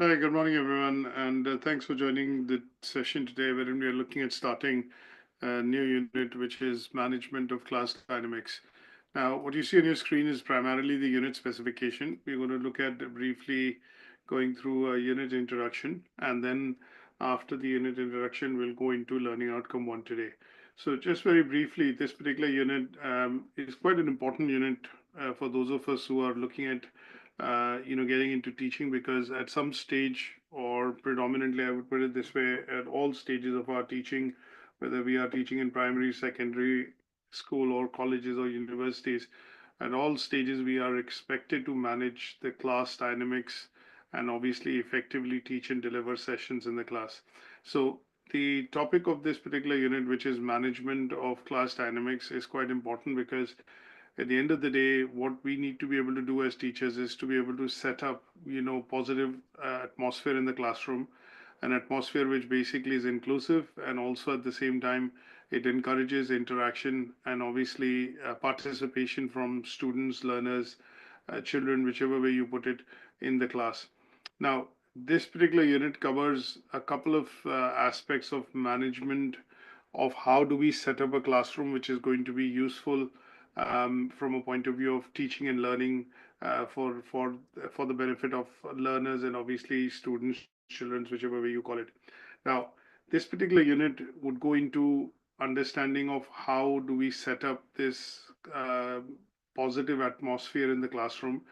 Hi, good morning, everyone, and thanks for joining the session today, wherein we are looking at starting a new unit, which is management of class dynamics. Now, what you see on your screen is primarily the unit specification. We're going to look at briefly going through a unit introduction, and then after the unit introduction, we'll go into learning outcome one today. So, just very briefly, this particular unit is quite an important unit for those of us who are looking at getting into teaching, because at some stage, or predominantly, I would put it this way, at all stages of our teaching, whether we are teaching in primary, secondary school, or colleges or universities, at all stages, we are expected to manage the class dynamics and obviously effectively teach and deliver sessions in the class. So, the topic of this particular unit, which is management of class dynamics, is quite important because at the end of the day, what we need to be able to do as teachers is to be able to set up, positive atmosphere in the classroom, an atmosphere which basically is inclusive, and also at the same time, it encourages interaction and obviously participation from students, learners, children, whichever way you put it, in the class. Now, this particular unit covers a couple of aspects of management of how do we set up a classroom which is going to be useful from a point of view of teaching and learning for the benefit of learners and obviously students, children, whichever way you call it. Now, this particular unit would go into understanding of how do we set up this positive atmosphere in the classroom,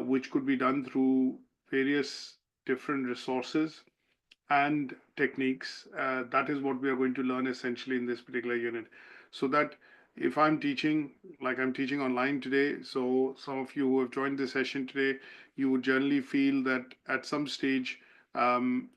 which could be done through various different resources and techniques. That is what we are going to learn essentially in this particular unit. So that if I'm teaching, like I'm teaching online today, so some of you who have joined the session today, you would generally feel that at some stage, when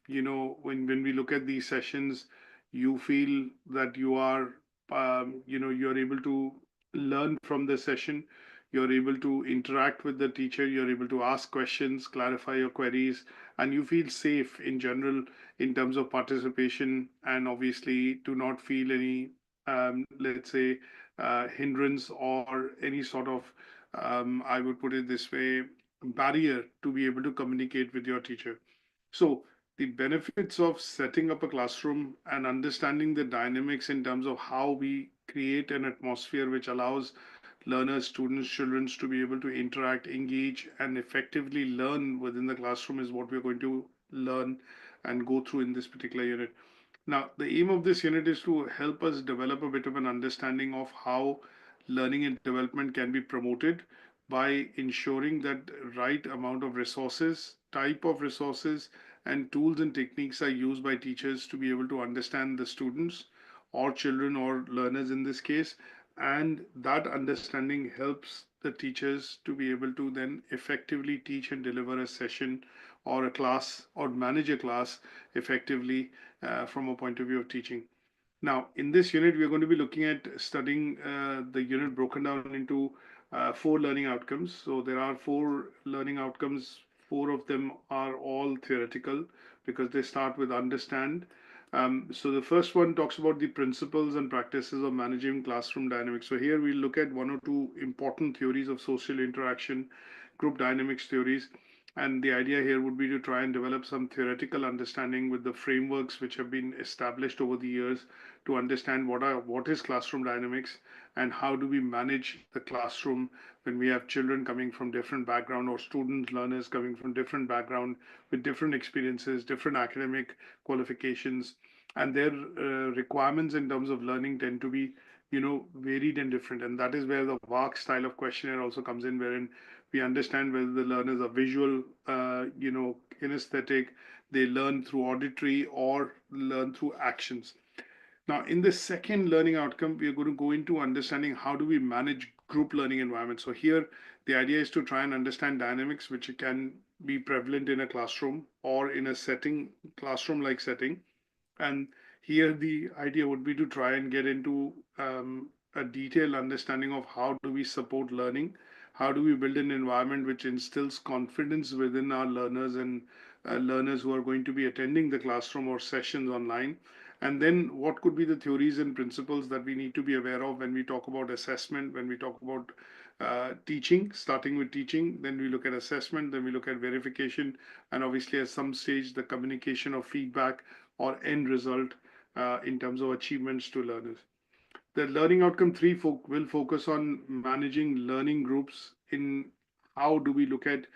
we look at these sessions, you feel that you're able to learn from the session. You're able to interact with the teacher. You're able to ask questions, clarify your queries, and you feel safe in general in terms of participation, and obviously to not feel any, let's say, hindrance or any sort of, I would put it this way, barrier to be able to communicate with your teacher. So, the benefits of setting up a classroom and understanding the dynamics in terms of how we create an atmosphere which allows learners, students, children to be able to interact, engage, and effectively learn within the classroom is what we're going to learn and go through in this particular unit. Now, the aim of this unit is to help us develop a bit of an understanding of how learning and development can be promoted by ensuring that right amount of resources, type of resources, and tools and techniques are used by teachers to be able to understand the students or children or learners in this case. And that understanding helps the teachers to be able to then effectively teach and deliver a session or a class or manage a class effectively from a point of view of teaching. Now, in this unit, we are going to be looking at studying the unit broken down into four learning outcomes. So there are four learning outcomes. Four of them are all theoretical because they start with understand. So the first one talks about the principles and practices of managing classroom dynamics. So here we look at one or two important theories of social interaction, group dynamics theories, and the idea here would be to try and develop some theoretical understanding with the frameworks which have been established over the years to understand what is classroom dynamics and how do we manage the classroom when we have children coming from different background or students, learners coming from different background with different experiences, different academic qualifications, and their requirements in terms of learning tend to be varied and different. And that is where the VARC style of questionnaire also comes in, wherein we understand whether the learners are visual, kinesthetic, they learn through auditory or learn through actions. Now, in the second learning outcome, we are going to go into understanding how do we manage group learning environments. So here, the idea is to try and understand dynamics which can be prevalent in a classroom or in a setting, classroom-like setting. And here, the idea would be to try and get into a detailed understanding of how do we support learning, how do we build an environment which instills confidence within our learners and learners who are going to be attending the classroom or sessions online. And then what could be the theories and principles that we need to be aware of when we talk about assessment, when we talk about teaching, starting with teaching, then we look at assessment, then we look at verification, and obviously at some stage the communication of feedback or end result in terms of achievements to learners. The learning outcome three will focus on managing learning groups in how do we look at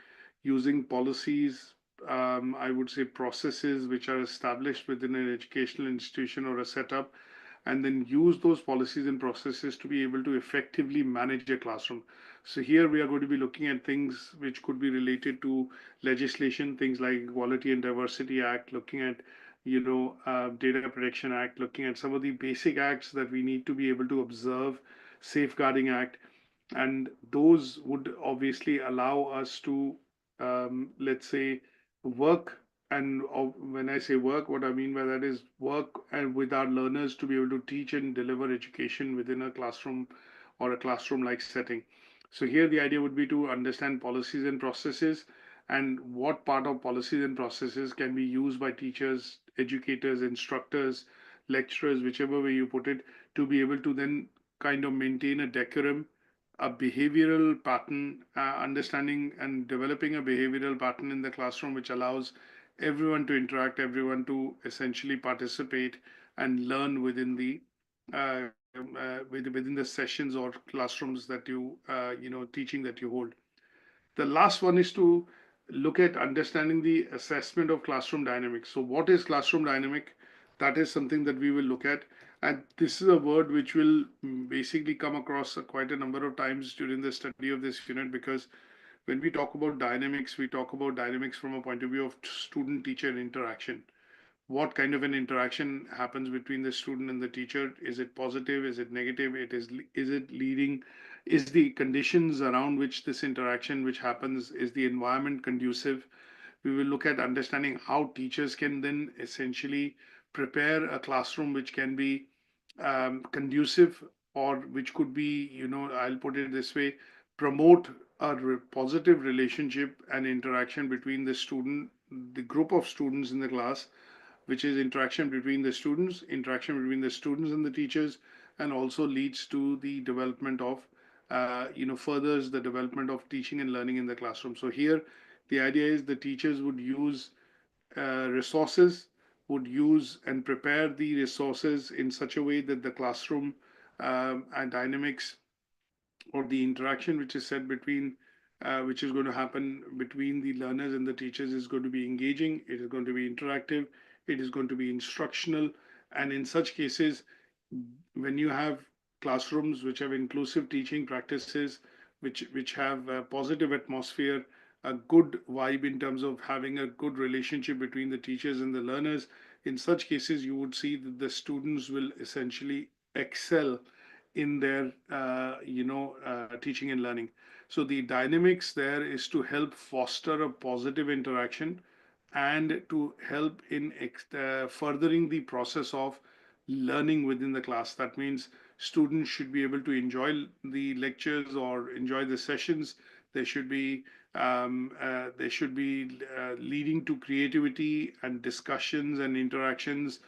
using policies, I would say processes which are established within an educational institution or a setup, and then use those policies and processes to be able to effectively manage a classroom. So here we are going to be looking at things which could be related to legislation, things like Equality and Diversity Act, looking at Data Protection Act, looking at some of the basic acts that we need to be able to observe, Safeguarding Act, and those would obviously allow us to, let's say, work. And when I say work, what I mean by that is work and with our learners to be able to teach and deliver education within a classroom or a classroom-like setting. So here the idea would be to understand policies and processes, and what part of policies and processes can be used by teachers, educators, instructors, lecturers, whichever way you put it, to be able to then kind of maintain a decorum, a behavioral pattern, understanding and developing a behavioral pattern in the classroom, which allows everyone to interact, everyone to essentially participate and learn within the within the sessions or classrooms that teaching that you hold. The last one is to look at understanding the assessment of classroom dynamics. So, what is classroom dynamic? That is something that we will look at. And this is a word which will basically come across quite a number of times during the study of this unit, because when we talk about dynamics from a point of view of student teacher interaction. What kind of an interaction happens between the student and the teacher? Is it positive? Is it negative? Is it leading? Is the conditions around which this interaction which happens, is the environment conducive? We will look at understanding how teachers can then essentially prepare a classroom which can be conducive, or which could be, I'll put it this way, promote a positive relationship and interaction between the group of students in the class, which is interaction between the students and the teachers, and also leads to the development of, furthers the development of teaching and learning in the classroom. So here, the idea is the teachers would use resources, would use and prepare the resources in such a way that the classroom and dynamics, or the interaction which is said between which is going to happen between the learners and the teachers, is going to be engaging, it is going to be interactive, it is going to be instructional. And in such cases, when you have classrooms which have inclusive teaching practices, which have a positive atmosphere, a good vibe in terms of having a good relationship between the teachers and the learners, in such cases you would see that the students will essentially excel in their teaching and learning. So the dynamics there is to help foster a positive interaction, and to help in furthering the process of learning within the class. That means students should be able to enjoy the lectures or enjoy the sessions. They should be leading to creativity and discussions and interactions,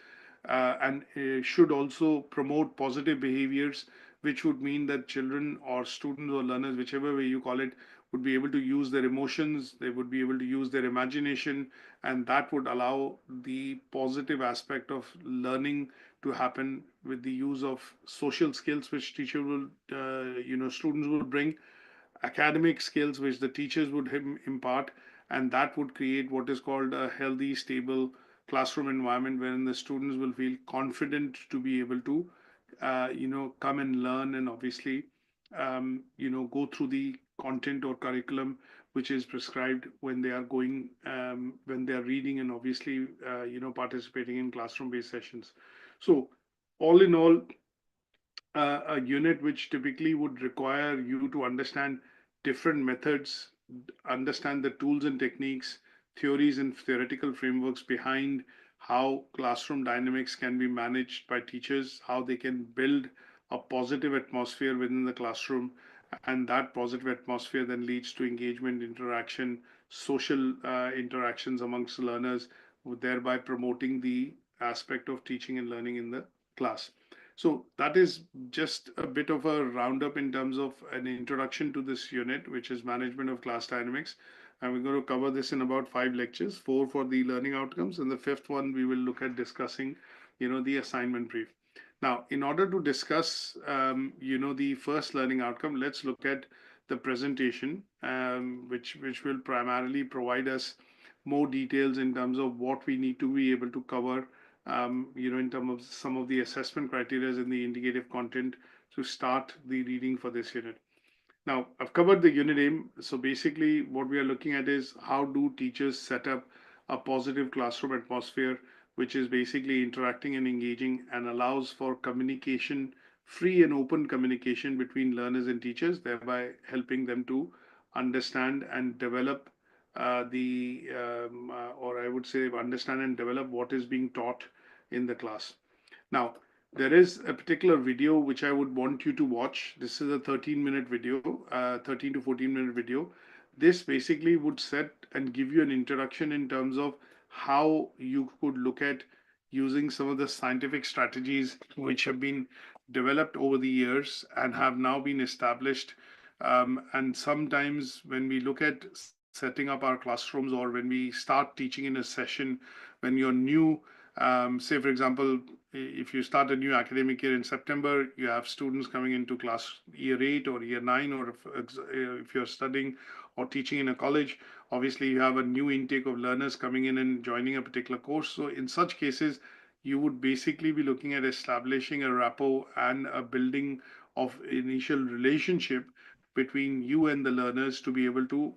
and should also promote positive behaviors, which would mean that children or students or learners, whichever way you call it, would be able to use their emotions, they would be able to use their imagination, and that would allow the positive aspect of learning to happen with the use of social skills, which students will bring, academic skills which the teachers would impart, and that would create what is called a healthy, stable classroom environment, wherein the students will feel confident to be able to, come and learn, and obviously, go through the content or curriculum which is prescribed when they are when they are reading, and obviously, participating in classroom-based sessions. So, all in all, a unit which typically would require you to understand different methods, understand the tools and techniques, theories and theoretical frameworks behind how classroom dynamics can be managed by teachers, how they can build a positive atmosphere within the classroom, and that positive atmosphere then leads to engagement, interaction, social interactions amongst learners, thereby promoting the aspect of teaching and learning in the class. So that is just a bit of a roundup in terms of an introduction to this unit, which is management of class dynamics. And we're going to cover this in about 5 lectures, 4 for the learning outcomes, and the fifth one we will look at discussing, the assignment brief. Now, in order to discuss, the first learning outcome, let's look at the presentation, which will primarily provide us more details in terms of what we need to be able to cover, in terms of some of the assessment criteria in the indicative content to start the reading for this unit. Now, I've covered the unit aim. So basically, what we are looking at is how do teachers set up a positive classroom atmosphere, which is basically interacting and engaging and allows for communication, free and open communication between learners and teachers, thereby helping them to understand and develop or I would say, understand and develop what is being taught in the class. Now, there is a particular video which I would want you to watch. This is a 13-minute video, 13 to 14-minute video. This basically would set and give you an introduction in terms of how you could look at using some of the scientific strategies which have been developed over the years and have now been established. And sometimes when we look at setting up our classrooms or when we start teaching in a session, when you're new, say for example, if you start a new academic year in September, you have students coming into class year 8 or year 9, or if you're studying or teaching in a college, obviously you have a new intake of learners coming in and joining a particular course. So in such cases, you would basically be looking at establishing a rapport and a building of initial relationship between you and the learners to be able to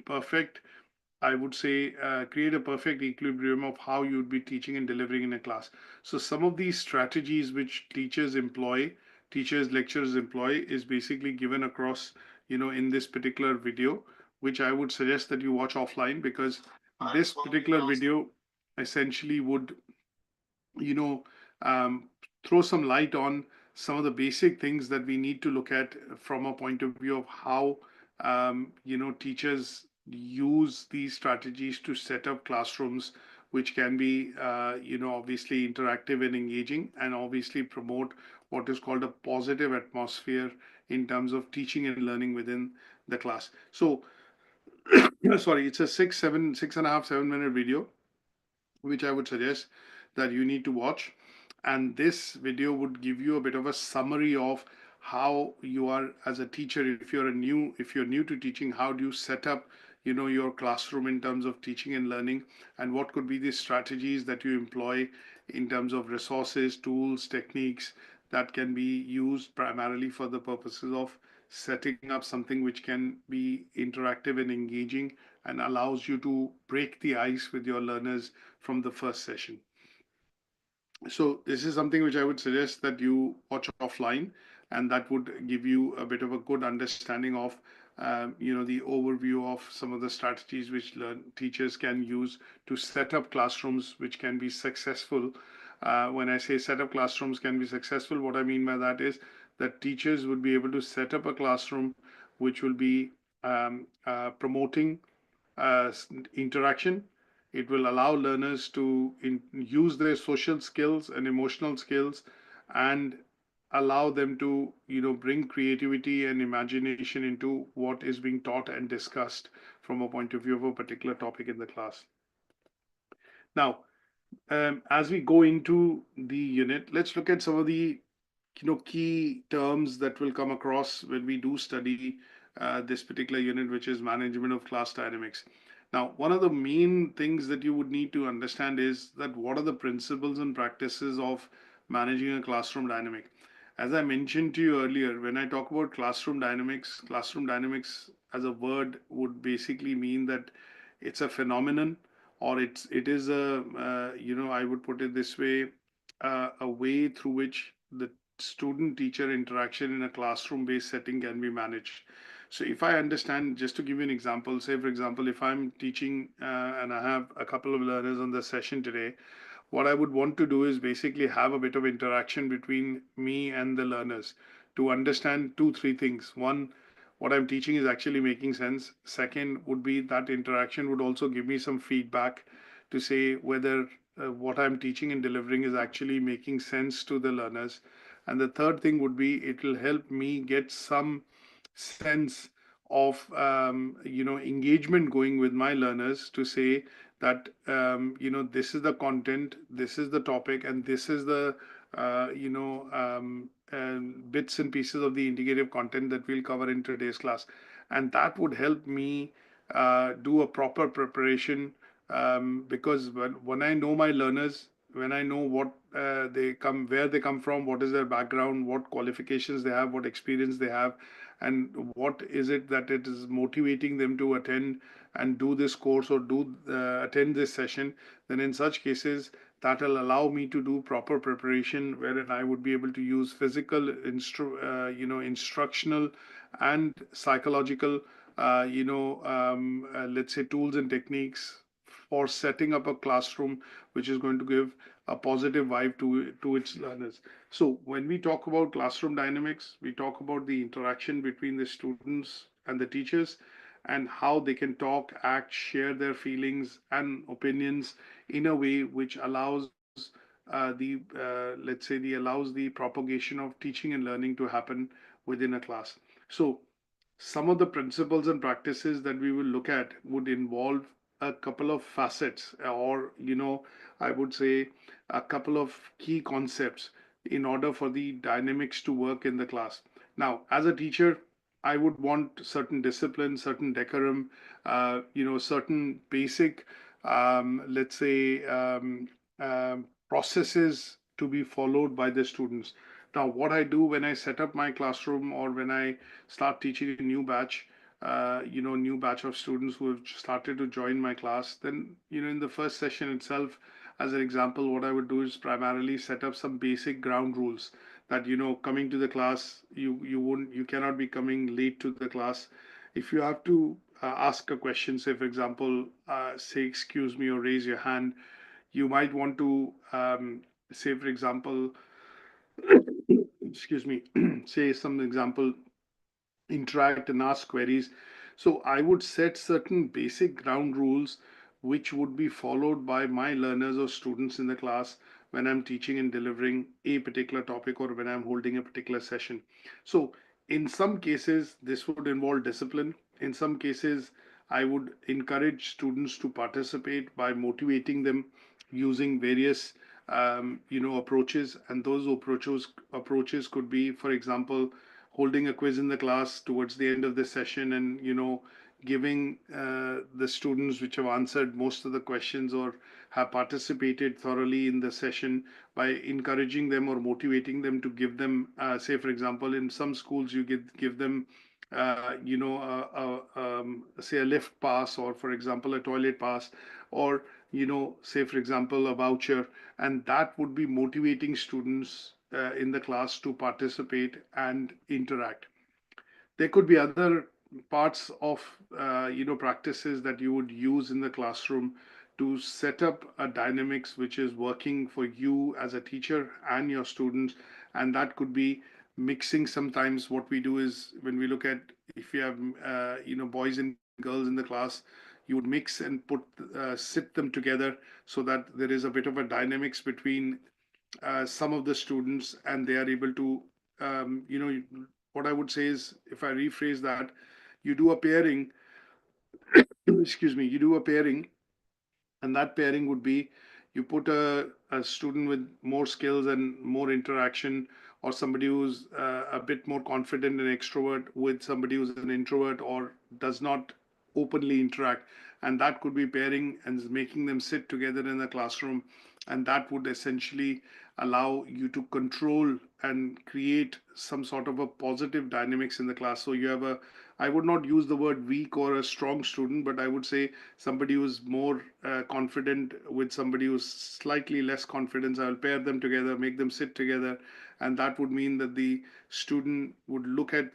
perfect, I would say, create a perfect equilibrium of how you would be teaching and delivering in a class. So some of these strategies which teachers, lecturers employ, is basically given across, in this particular video, which I would suggest that you watch offline, because this particular video essentially would, you know, um, throw some light on some of the basic things that we need to look at from a point of view of how, teachers use these strategies to set up classrooms, which can be, obviously interactive and engaging, and obviously promote what is called a positive atmosphere in terms of teaching and learning within the class. So, sorry, it's a 6.5, 7 minute video which I would suggest that you need to watch. And this video would give you a bit of a summary of how you are as a teacher. If you're new to teaching, how do you set up, your classroom in terms of teaching and learning, and what could be the strategies that you employ in terms of resources, tools, techniques that can be used primarily for the purposes of setting up something which can be interactive and engaging and allows you to break the ice with your learners from the first session. So this is something which I would suggest that you watch offline, and that would give you a bit of a good understanding of, the overview of some of the strategies which teachers can use to set up classrooms which can be successful. When I say set up classrooms can be successful, what I mean by that is that teachers would be able to set up a classroom which will be promoting interaction. It will allow learners to use their social skills and emotional skills, and allow them to, bring creativity and imagination into what is being taught and discussed from a point of view of a particular topic in the class. Now, as we go into the unit, let's look at some of the, key terms that will come across when we do study this particular unit, which is management of class dynamics. Now, one of the main things that you would need to understand is that what are the principles and practices of managing a classroom dynamic. As I mentioned to you earlier, when I talk about classroom dynamics as a word would basically mean that it's a phenomenon, or it is a, I would put it this way, a way through which the student teacher interaction in a classroom based setting can be managed. So if I understand, just to give you an example, say for example, if I'm teaching and I have a couple of learners on the session today, what I would want to do is basically have a bit of interaction between me and the learners to understand two, three things. One, what I'm teaching is actually making sense. Second would be that interaction would also give me some feedback to say whether what I'm teaching and delivering is actually making sense to the learners. And the third thing would be it will help me get some sense of engagement going with my learners to say that this is the content, this is the topic, and this is the bits and pieces of the integrative content that we'll cover in today's class. And that would help me do a proper preparation, because when I know my learners, when I know what where they come from, what is their background, what qualifications they have, what experience they have, and what is it that it is motivating them to attend and do this course or do attend this session, then in such cases that will allow me to do proper preparation, wherein I would be able to use physical, instructional and psychological, let's say tools and techniques for setting up a classroom which is going to give a positive vibe to its learners. So when we talk about classroom dynamics, we talk about the interaction between the students and the teachers, and how they can talk, act, share their feelings and opinions in a way which allows the let's say the allows the propagation of teaching and learning to happen within a class. So some of the principles and practices that we will look at would involve a couple of facets, or I would say a couple of key concepts in order for the dynamics to work in the class. Now, as a teacher, I would want certain discipline, certain decorum, certain basic, let's say, processes to be followed by the students. Now, what I do when I set up my classroom or when I start teaching a new batch, new batch of students who have started to join my class, then, in the first session itself, as an example, what I would do is primarily set up some basic ground rules that, coming to the class, you cannot be coming late to the class. If you have to ask a question, say, for example, say, excuse me, or raise your hand, you might want to, say, for example, excuse me, say some example, interact and ask queries. So I would set certain basic ground rules which would be followed by my learners or students in the class when I'm teaching and delivering a particular topic or when I'm holding a particular session. So in some cases, this would involve discipline. In some cases, I would encourage students to participate by motivating them using various approaches, and those approaches could be, for example, holding a quiz in the class towards the end of the session, and giving the students which have answered most of the questions or have participated thoroughly in the session by encouraging them or motivating them to give them, say, for example, in some schools you give them say a lift pass, or for example a toilet pass, or say for example a voucher, and that would be motivating students in the class to participate and interact. There could be other parts of practices that you would use in the classroom to set up a dynamics which is working for you as a teacher and your students. And that could be mixing. Sometimes what we do is, when we look at, if you have boys and girls in the class, you would mix and sit them together so that there is a bit of a dynamics between some of the students, and they are able to, what I would say is, if I rephrase that, you do a pairing, excuse me, you do a pairing, and that pairing would be, you put a student with more skills and more interaction, or somebody who's a bit more confident and extrovert, with somebody who's an introvert or does not openly interact. And that could be pairing and making them sit together in the classroom. And that would essentially allow you to control and create some sort of a positive dynamics in the class. So you have a, I would not use the word weak or a strong student, but I would say somebody who's more confident with somebody who's slightly less confident. I will pair them together, make them sit together, and that would mean that the student would look at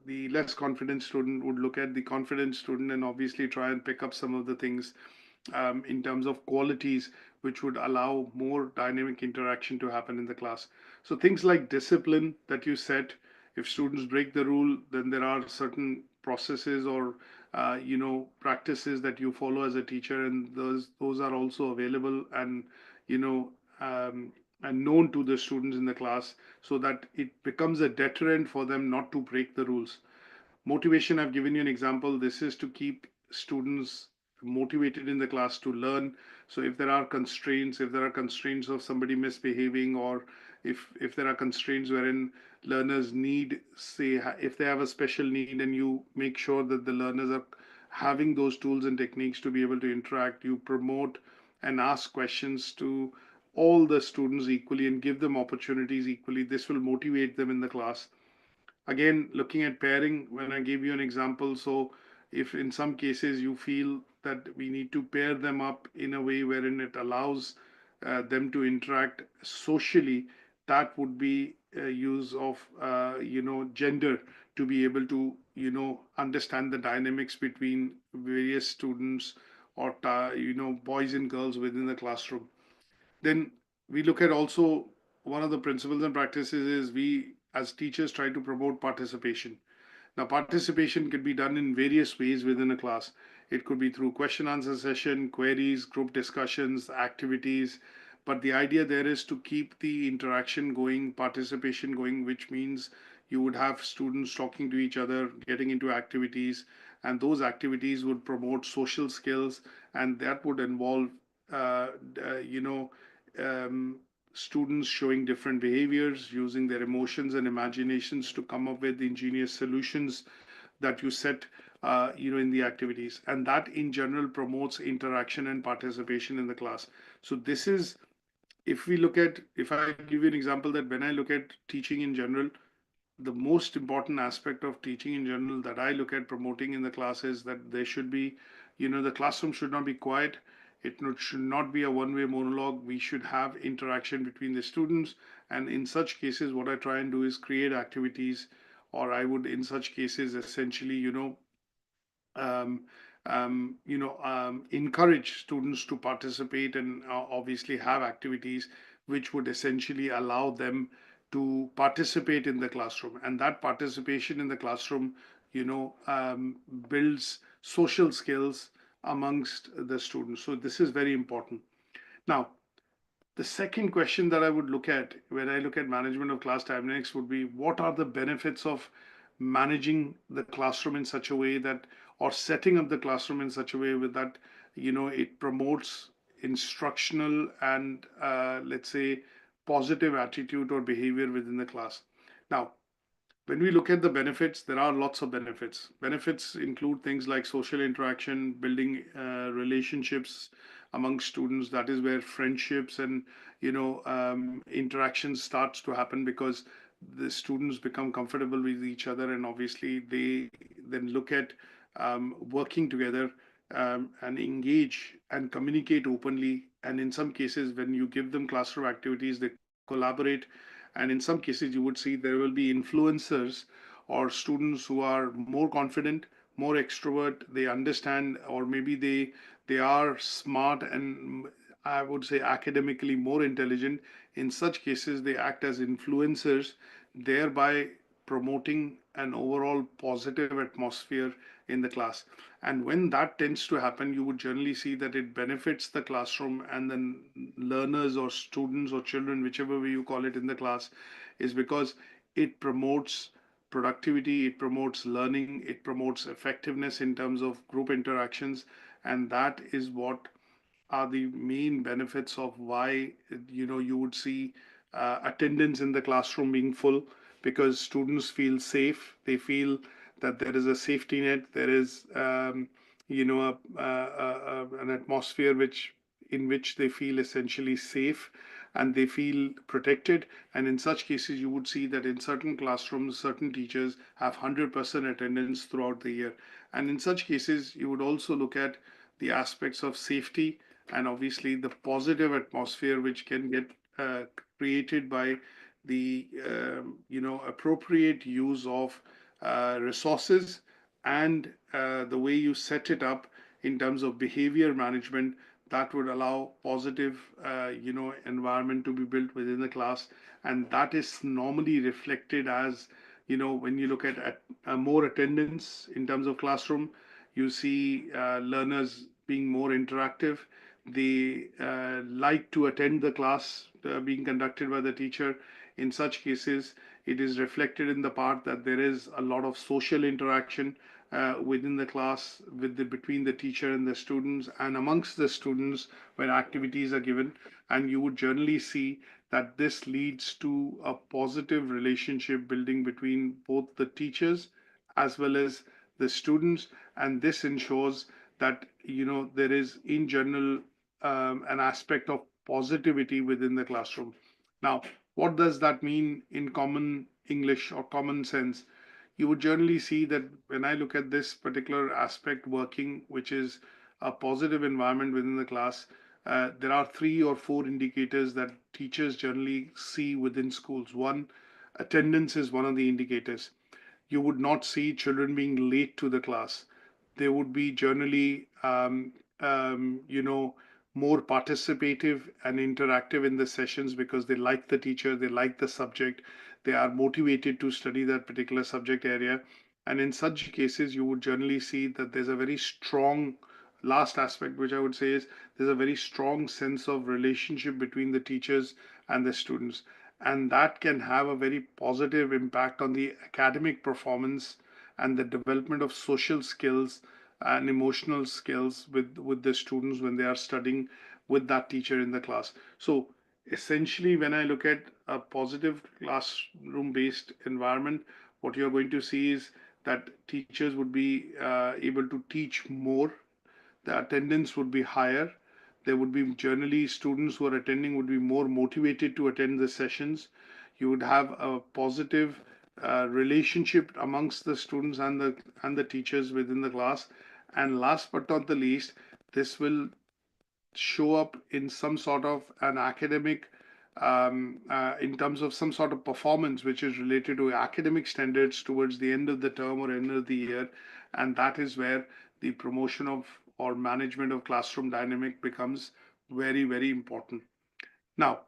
the less confident student would look at the confident student, and obviously try and pick up some of the things in terms of qualities which would allow more dynamic interaction to happen in the class. So things like discipline that you set, if students break the rule, then there are certain processes or practices that you follow as a teacher, and those are also available. And you know and known to the students in the class, so that it becomes a deterrent for them not to break the rules. Motivation, I've given you an example. This is to keep students motivated in the class to learn. So if there are constraints, if there are constraints of somebody misbehaving, or if there are constraints wherein learners need, say, if they have a special need, and you make sure that the learners are having those tools and techniques to be able to interact, you promote and ask questions to all the students equally and give them opportunities equally. This will motivate them in the class. Again, looking at pairing, when I gave you an example, so if in some cases you feel that we need to pair them up in a way wherein it allows them to interact socially, that would be use of gender, to be able to understand the dynamics between various students, or boys and girls within the classroom. Then we look at also, one of the principles and practices is, we as teachers try to promote participation. Now, participation can be done in various ways within a class. It could be through question answer session, queries, group discussions, activities. But the idea there is to keep the interaction going, participation going, which means you would have students talking to each other, getting into activities, and those activities would promote social skills, and that would involve, uh, uh, you know, um, students showing different behaviors, using their emotions and imaginations to come up with ingenious solutions that you set, in the activities, and that in general promotes interaction and participation in the class. So this is, if we look at, if I give you an example, that when I look at teaching in general, the most important aspect of teaching in general that I look at promoting in the class is that there should be, the classroom should not be quiet. Should not be a one-way monologue. We should have interaction between the students. And in such cases, what I try and do is create activities, or I would, in such cases, essentially, um, encourage students to participate, and obviously have activities which would essentially allow them to participate in the classroom. And that participation in the classroom, builds social skills amongst the students. So this is very important. Now, the second question that I would look at when I look at management of class dynamics would be, what are the benefits of managing the classroom in such a way that, or setting up the classroom in such a way with that, it promotes instructional and, let's say, positive attitude or behavior within the class. Now, when we look at the benefits, there are lots of benefits. Benefits include things like social interaction, building relationships among students. That is where friendships and interactions starts to happen, because the students become comfortable with each other, and obviously they then look at working together, and engage and communicate openly. And in some cases, when you give them classroom activities, they collaborate. And in some cases, you would see there will be influencers, or students who are more confident, more extrovert. They understand, or maybe they are smart, and I would say academically more intelligent. In such cases, they act as influencers, thereby promoting an overall positive atmosphere in the class. And when that tends to happen, you would generally see that it benefits the classroom, and then learners or students or children, whichever way you call it in the class, is because it promotes productivity, it promotes learning, it promotes effectiveness in terms of group interactions. And that is what are the main benefits of why you would see attendance in the classroom being full, because students feel safe. They feel that there is a safety net. There is an atmosphere in which they feel essentially safe, and they feel protected. And in such cases, you would see that in certain classrooms, certain teachers have 100% attendance throughout the year. And in such cases, you would also look at the aspects of safety, and obviously the positive atmosphere which can get uh, created by the appropriate use of resources, and the way you set it up in terms of behavior management, that would allow positive environment to be built within the class. And that is normally reflected as, when you look at more attendance in terms of classroom, you see learners being more interactive. they like to attend the class being conducted by the teacher. In such cases, it is reflected in the part that there is a lot of social interaction within the class between the teacher and the students and amongst the students when activities are given. And you would generally see that this leads to a positive relationship building between both the teachers as well as the students. And this ensures that there is in general an aspect of positivity within the classroom. Now, what does that mean in common English or common sense? You would generally see that when I look at this particular aspect working, which is a positive environment within the class, there are 3 or 4 indicators that teachers generally see within schools. One, attendance is one of the indicators. You would not see children being late to the class. They would be generally, more participative and interactive in the sessions because they like the teacher, they like the subject, they are motivated to study that particular subject area. And in such cases, you would generally see that there's a very strong last aspect, which I would say is there's a very strong sense of relationship between the teachers and the students, and that can have a very positive impact on the academic performance and the development of social skills and emotional skills with the students when they are studying with that teacher in the class. So essentially, when I look at a positive classroom based environment, what you're going to see is that teachers would be able to teach more, the attendance would be higher. There would be generally students who are attending would be more motivated to attend the sessions. You would have a positive relationship amongst the students and the teachers within the class. And last but not the least, this will show up in some sort of an academic, in terms of some sort of performance which is related to academic standards towards the end of the term or end of the year. And that is where the promotion of or management of classroom dynamic becomes very, very important. Now,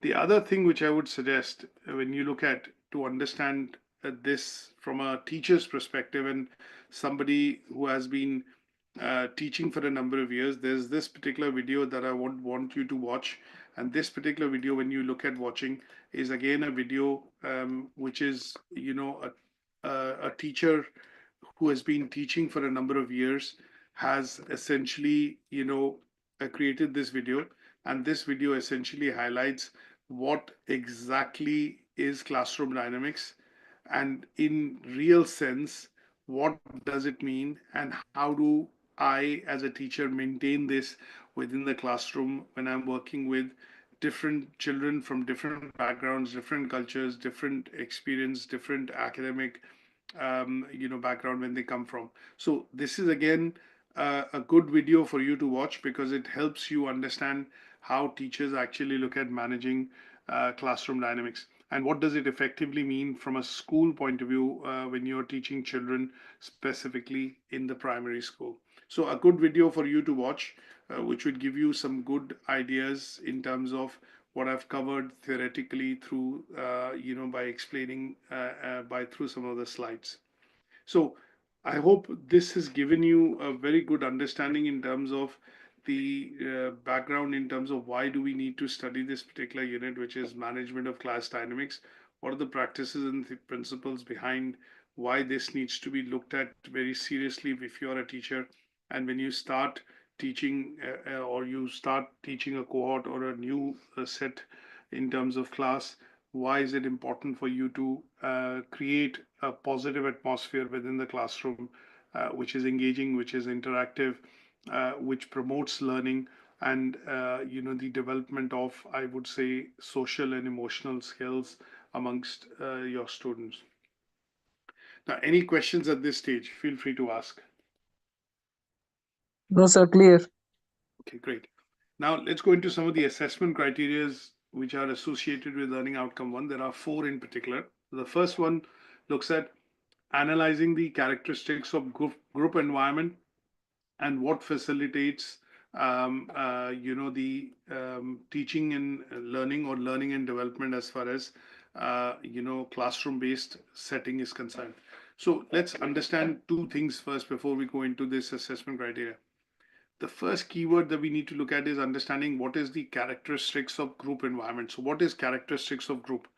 the other thing which I would suggest when you look at to understand this from a teacher's perspective and somebody who has been teaching for a number of years, there's this particular video that I want you to watch. And this particular video, when you look at watching, is again a video which is, a teacher who has been teaching for a number of years has essentially, created this video. And this video essentially highlights what exactly is classroom dynamics and in real sense, what does it mean and how do I, as a teacher, maintain this within the classroom when I'm working with different children from different backgrounds, different cultures, different experience, different academic background when they come from. So this is again a good video for you to watch because it helps you understand how teachers actually look at managing classroom dynamics and what does it effectively mean from a school point of view when you're teaching children specifically in the primary school. So a good video for you to watch, which would give you some good ideas in terms of what I've covered theoretically through, by explaining by through some of the slides. So I hope this has given you a very good understanding in terms of the background in terms of why do we need to study this particular unit, which is management of class dynamics. What are the practices and the principles behind why this needs to be looked at very seriously if you're a teacher and when you start teaching or you start teaching a cohort or a new set in terms of class, why is it important for you to create a positive atmosphere within the classroom, which is engaging, which is interactive, which promotes learning and the development of, I would say, social and emotional skills amongst your students. Now, any questions at this stage? Feel free to ask. No, sir, clear. Okay, great. Now let's go into some of the assessment criteria which are associated with learning outcome 1. There are 4 in particular. The first one looks at analyzing the characteristics of group environment and what facilitates the teaching and learning or learning and development as far as classroom based setting is concerned. So let's understand 2 things first before we go into this assessment criteria. the first keyword that we need to look at is understanding what is the characteristics of group environment. So what is characteristics of group?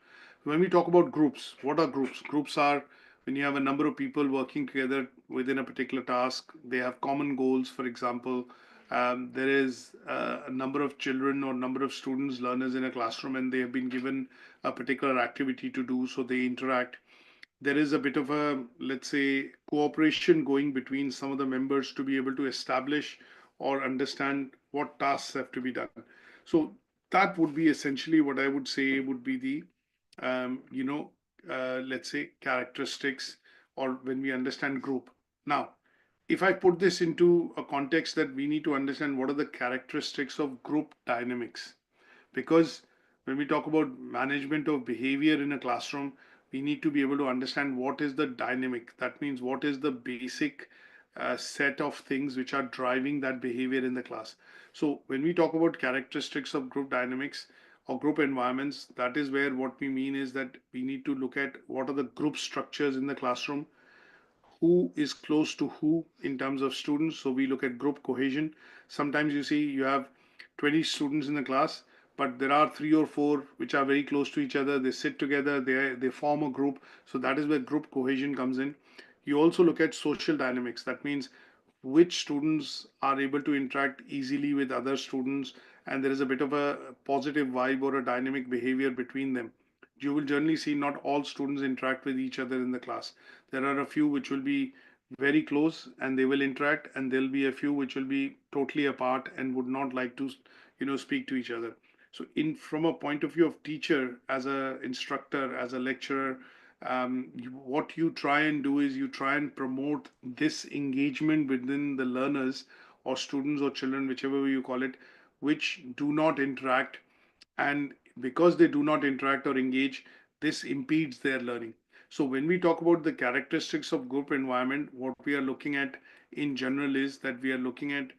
When we talk about groups, what are groups? Groups are when you have a number of people working together within a particular task. They have common goals. For example, there is a number of children or number of students, learners in a classroom, and they have been given a particular activity to do. So they interact. There is a bit of a, let's say, cooperation going between some of the members to be able to establish or understand what tasks have to be done. So that would be essentially what I would say would be the, um, you know, let's say characteristics, or when we understand group. Now, if I put this into a context that we need to understand what are the characteristics of group dynamics, because when we talk about management of behavior in a classroom, we need to be able to understand what is the dynamic. That means what is the basic set of things which are driving that behavior in the class. So when we talk about characteristics of group dynamics or group environments, that is where what we mean is that we need to look at what are the group structures in the classroom, who is close to who in terms of students. So we look at group cohesion. Sometimes you see you have 20 students in the class, but there are three or four which are very close to each other. They sit together, they form a group. So that is where group cohesion comes in. You also look at social dynamics. That means which students are able to interact easily with other students, and there is a bit of a positive vibe or a dynamic behavior between them. You will generally see not all students interact with each other in the class. There are a few which will be very close and they will interact, and there'll be a few which will be totally apart and would not like to, speak to each other. So in from a point of view of teacher, as a instructor, as a lecturer, what you try and do is you try and promote this engagement within the learners or students or children, whichever way you call it, which do not interact. And because they do not interact or engage, this impedes their learning. So when we talk about the characteristics of group environment, what we are looking at in general is that we are looking at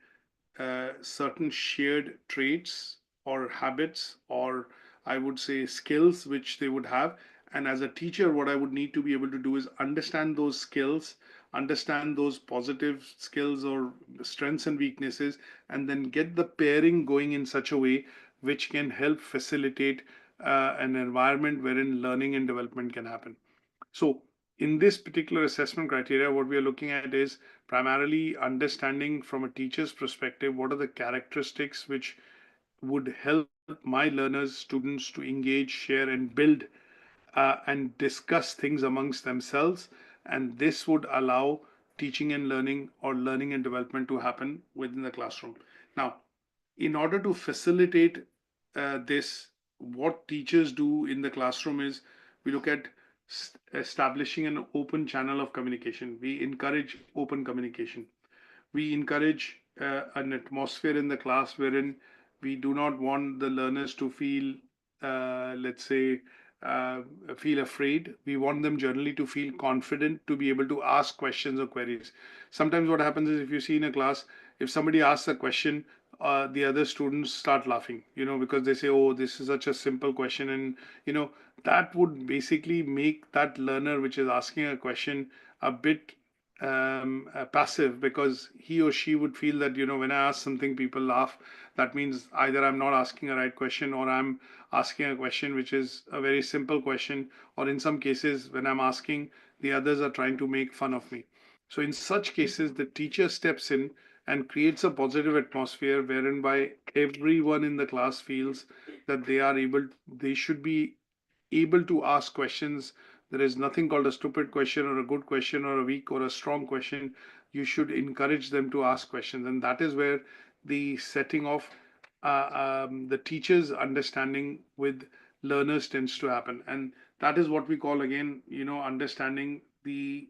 certain shared traits or habits, or I would say skills which they would have. And as a teacher, what I would need to be able to do is understand those skills, understand those positive skills or strengths and weaknesses, and then get the pairing going in such a way which can help facilitate an environment wherein learning and development can happen. So in this particular assessment criteria, what we are looking at is primarily understanding from a teacher's perspective what are the characteristics which would help my learners, students to engage, share, and build and discuss things amongst themselves. And this would allow teaching and learning or learning and development to happen within the classroom. Now, in order to facilitate this, what teachers do in the classroom is we look at establishing an open channel of communication. We encourage open communication. We encourage an atmosphere in the class wherein we do not want the learners to feel, let's say, uh, feel afraid. We want them generally to feel confident to be able to ask questions or queries. Sometimes what happens is if you see in a class, if somebody asks a question, the other students start laughing, because they say, oh, this is such a simple question. And, that would basically make that learner which is asking a question a bit passive, because he or she would feel that when I ask something people laugh, that means either I'm not asking a right question or I'm asking a question which is a very simple question, or in some cases when I'm asking, the others are trying to make fun of me. So in such cases the teacher steps in and creates a positive atmosphere wherein by everyone in the class feels that they should be able to ask questions. There is nothing called a stupid question or a good question or a weak or a strong question. You should encourage them to ask questions. And that is where the setting of the teacher's understanding with learners tends to happen. And that is what we call, again, understanding the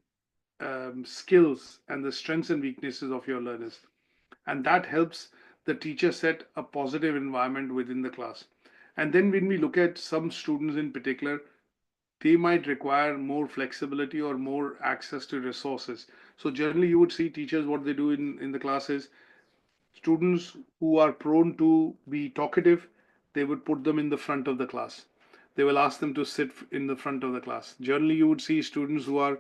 skills and the strengths and weaknesses of your learners. And that helps the teacher set a positive environment within the class. And then when we look at some students in particular, they might require more flexibility or more access to resources. So generally you would see teachers, what they do in the class is students who are prone to be talkative, they would put them in the front of the class. They will ask them to sit in the front of the class. Generally you would see students who are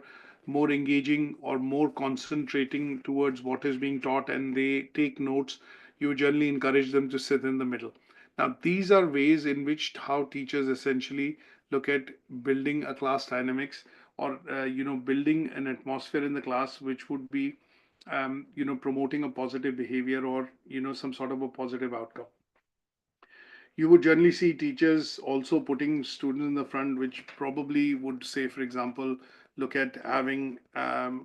more engaging or more concentrating towards what is being taught and they take notes, you generally encourage them to sit in the middle. Now, these are ways in which how teachers essentially look at building a class dynamics or building an atmosphere in the class which would be promoting a positive behavior or some sort of a positive outcome. You would generally see teachers also putting students in the front, which probably would say, for example, look at having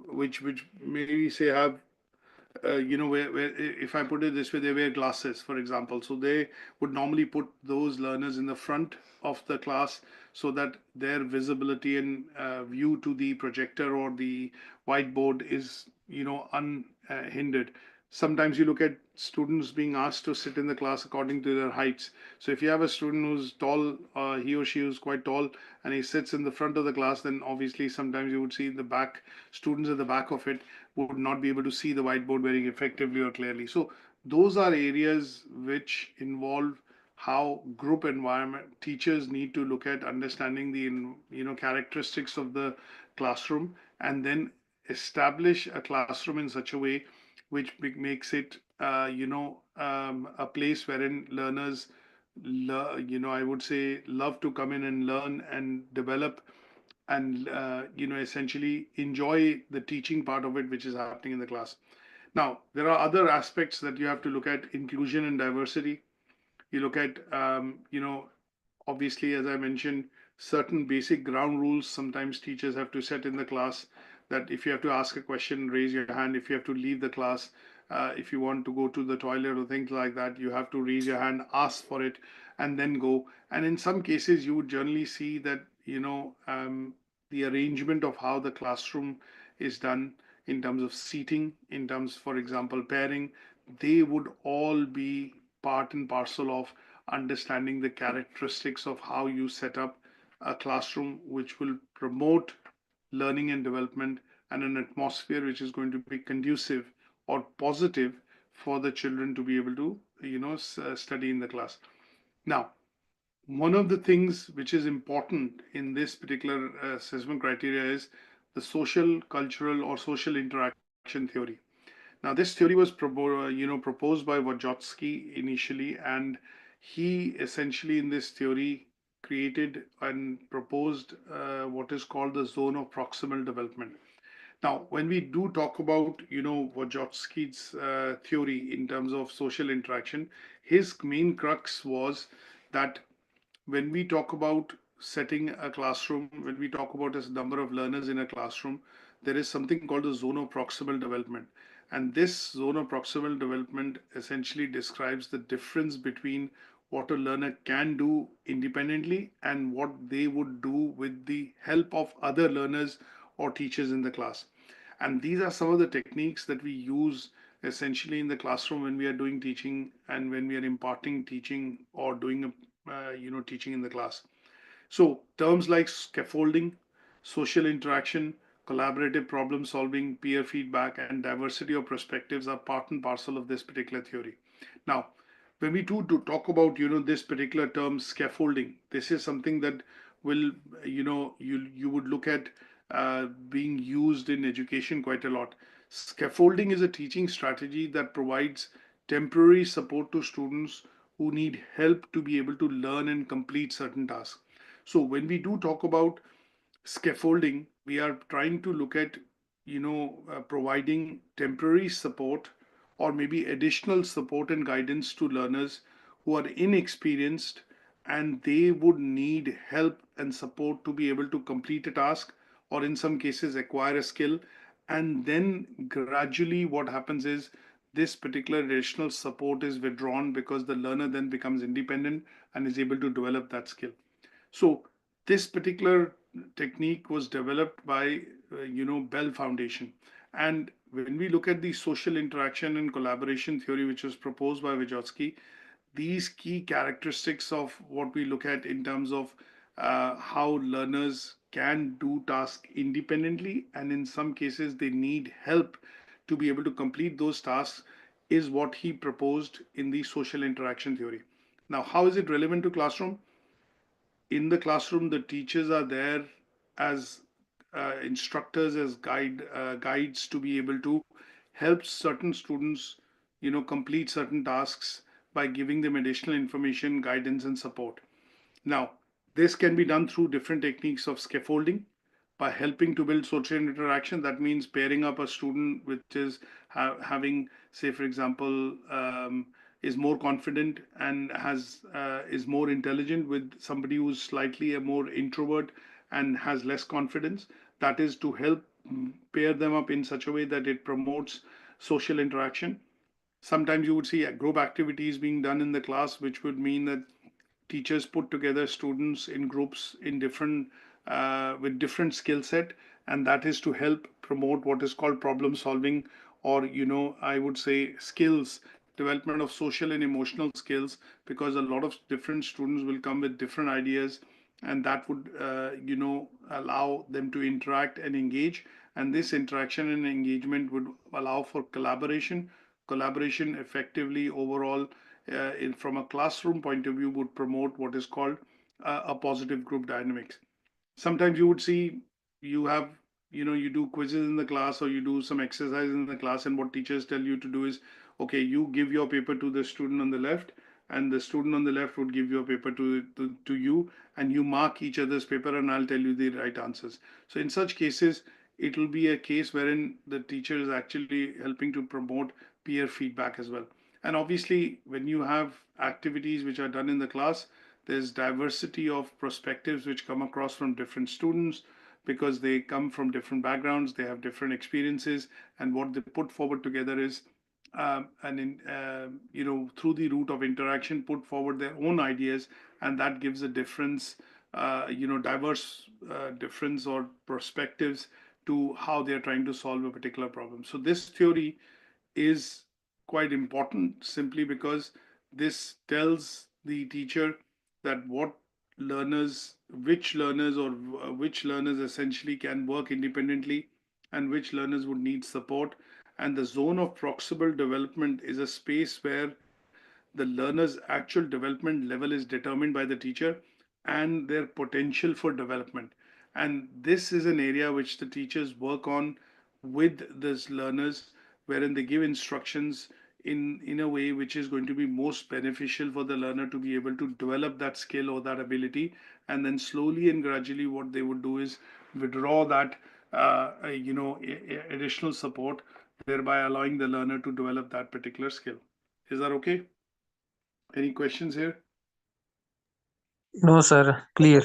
which maybe say have where if I put it this way, they wear glasses, for example. So they would normally put those learners in the front of the class so that their visibility and view to the projector or the whiteboard is, unhindered. Sometimes you look at students being asked to sit in the class according to their heights. So if you have a student who's tall, he or she is quite tall, and he sits in the front of the class, then obviously sometimes you would see the back students at the back of it would not be able to see the whiteboard very effectively or clearly. So those are areas which involve how group environment teachers need to look at understanding the characteristics of the classroom and then establish a classroom in such a way which makes it a place wherein learners I would say love to come in and learn and develop and essentially enjoy the teaching part of it which is happening in the class. Now there are other aspects that you have to look at: inclusion and diversity. You look at obviously, as I mentioned, certain basic ground rules sometimes teachers have to set in the class, that if you have to ask a question, raise your hand. If you have to leave the class, if you want to go to the toilet or things like that, you have to raise your hand, ask for it, and then go. And in some cases, you would generally see that the arrangement of how the classroom is done in terms of seating, in terms, for example, pairing, they would all be part and parcel of understanding the characteristics of how you set up a classroom which will promote learning and development and an atmosphere which is going to be conducive or positive for the children to be able to study in the class. Now, one of the things which is important in this particular assessment criteria is the social, cultural, or social interaction theory. Now, this theory was proposed by Vygotsky initially, and he essentially in this theory created and proposed what is called the zone of proximal development. Now, when we do talk about Vygotsky's theory in terms of social interaction, his main crux was that when we talk about setting a classroom, when we talk about a number of learners in a classroom, there is something called the zone of proximal development. And this zone of proximal development essentially describes the difference between what a learner can do independently and what they would do with the help of other learners or teachers in the class. And these are some of the techniques that we use essentially in the classroom when we are doing teaching and when we are imparting teaching or doing teaching in the class. So terms like scaffolding, social interaction, collaborative problem solving, peer feedback, and diversity of perspectives are part and parcel of this particular theory. Now, when we do talk about this particular term scaffolding, this is something that will you would look at being used in education quite a lot. Scaffolding is a teaching strategy that provides temporary support to students who need help to be able to learn and complete certain tasks. So when we do talk about scaffolding, we are trying to look at providing temporary support or maybe additional support and guidance to learners who are inexperienced and they would need help and support to be able to complete a task or in some cases acquire a skill. And then gradually what happens is this particular additional support is withdrawn because the learner then becomes independent and is able to develop that skill. So this particular technique was developed by Bell Foundation. And when we look at the social interaction and collaboration theory, which was proposed by Vygotsky, these key characteristics of what we look at in terms of how learners can do tasks independently, and in some cases they need help to be able to complete those tasks, is what he proposed in the social interaction theory. Now, how is it relevant to classroom? In the classroom, the teachers are there as instructors as guides to be able to help certain students, complete certain tasks by giving them additional information, guidance, and support. Now, this can be done through different techniques of scaffolding by helping to build social interaction. That means pairing up a student which is having, say, for example, is more confident and is more intelligent with somebody who's slightly a more introvert and has less confidence. That is to help pair them up in such a way that it promotes social interaction. Sometimes you would see group activities being done in the class, which would mean that teachers put together students in groups in different with different skill set, and that is to help promote what is called problem solving, or I would say skills development of social and emotional skills, because a lot of different students will come with different ideas, and that would allow them to interact and engage, and this interaction and engagement would allow for collaboration effectively overall, from a classroom point of view, would promote what is called a positive group dynamics. Sometimes you would see you have, you do quizzes in the class or you do some exercise in the class, and what teachers tell you to do is, okay, you give your paper to the student on the left, and the student on the left would give your paper to you, and you mark each other's paper, and I'll tell you the right answers. So in such cases, it will be a case wherein the teacher is actually helping to promote peer feedback as well. And obviously, when you have activities which are done in the class, there's diversity of perspectives which come across from different students, because they come from different backgrounds, they have different experiences, and what they put forward together is, and in through the route of interaction, put forward their own ideas, and that gives a difference, diverse difference or perspectives to how they are trying to solve a particular problem. So this theory is quite important, simply because this tells the teacher that which learners, or which learners essentially can work independently, and which learners would need support. And the zone of proximal development is a space where the learner's actual development level is determined by the teacher and their potential for development. And this is an area which the teachers work on with these learners, wherein they give instructions in a way which is going to be most beneficial for the learner to be able to develop that skill or that ability. And then slowly and gradually, what they would do is withdraw that additional support, thereby allowing the learner to develop that particular skill. Is that okay? Any questions here? No, sir. Clear.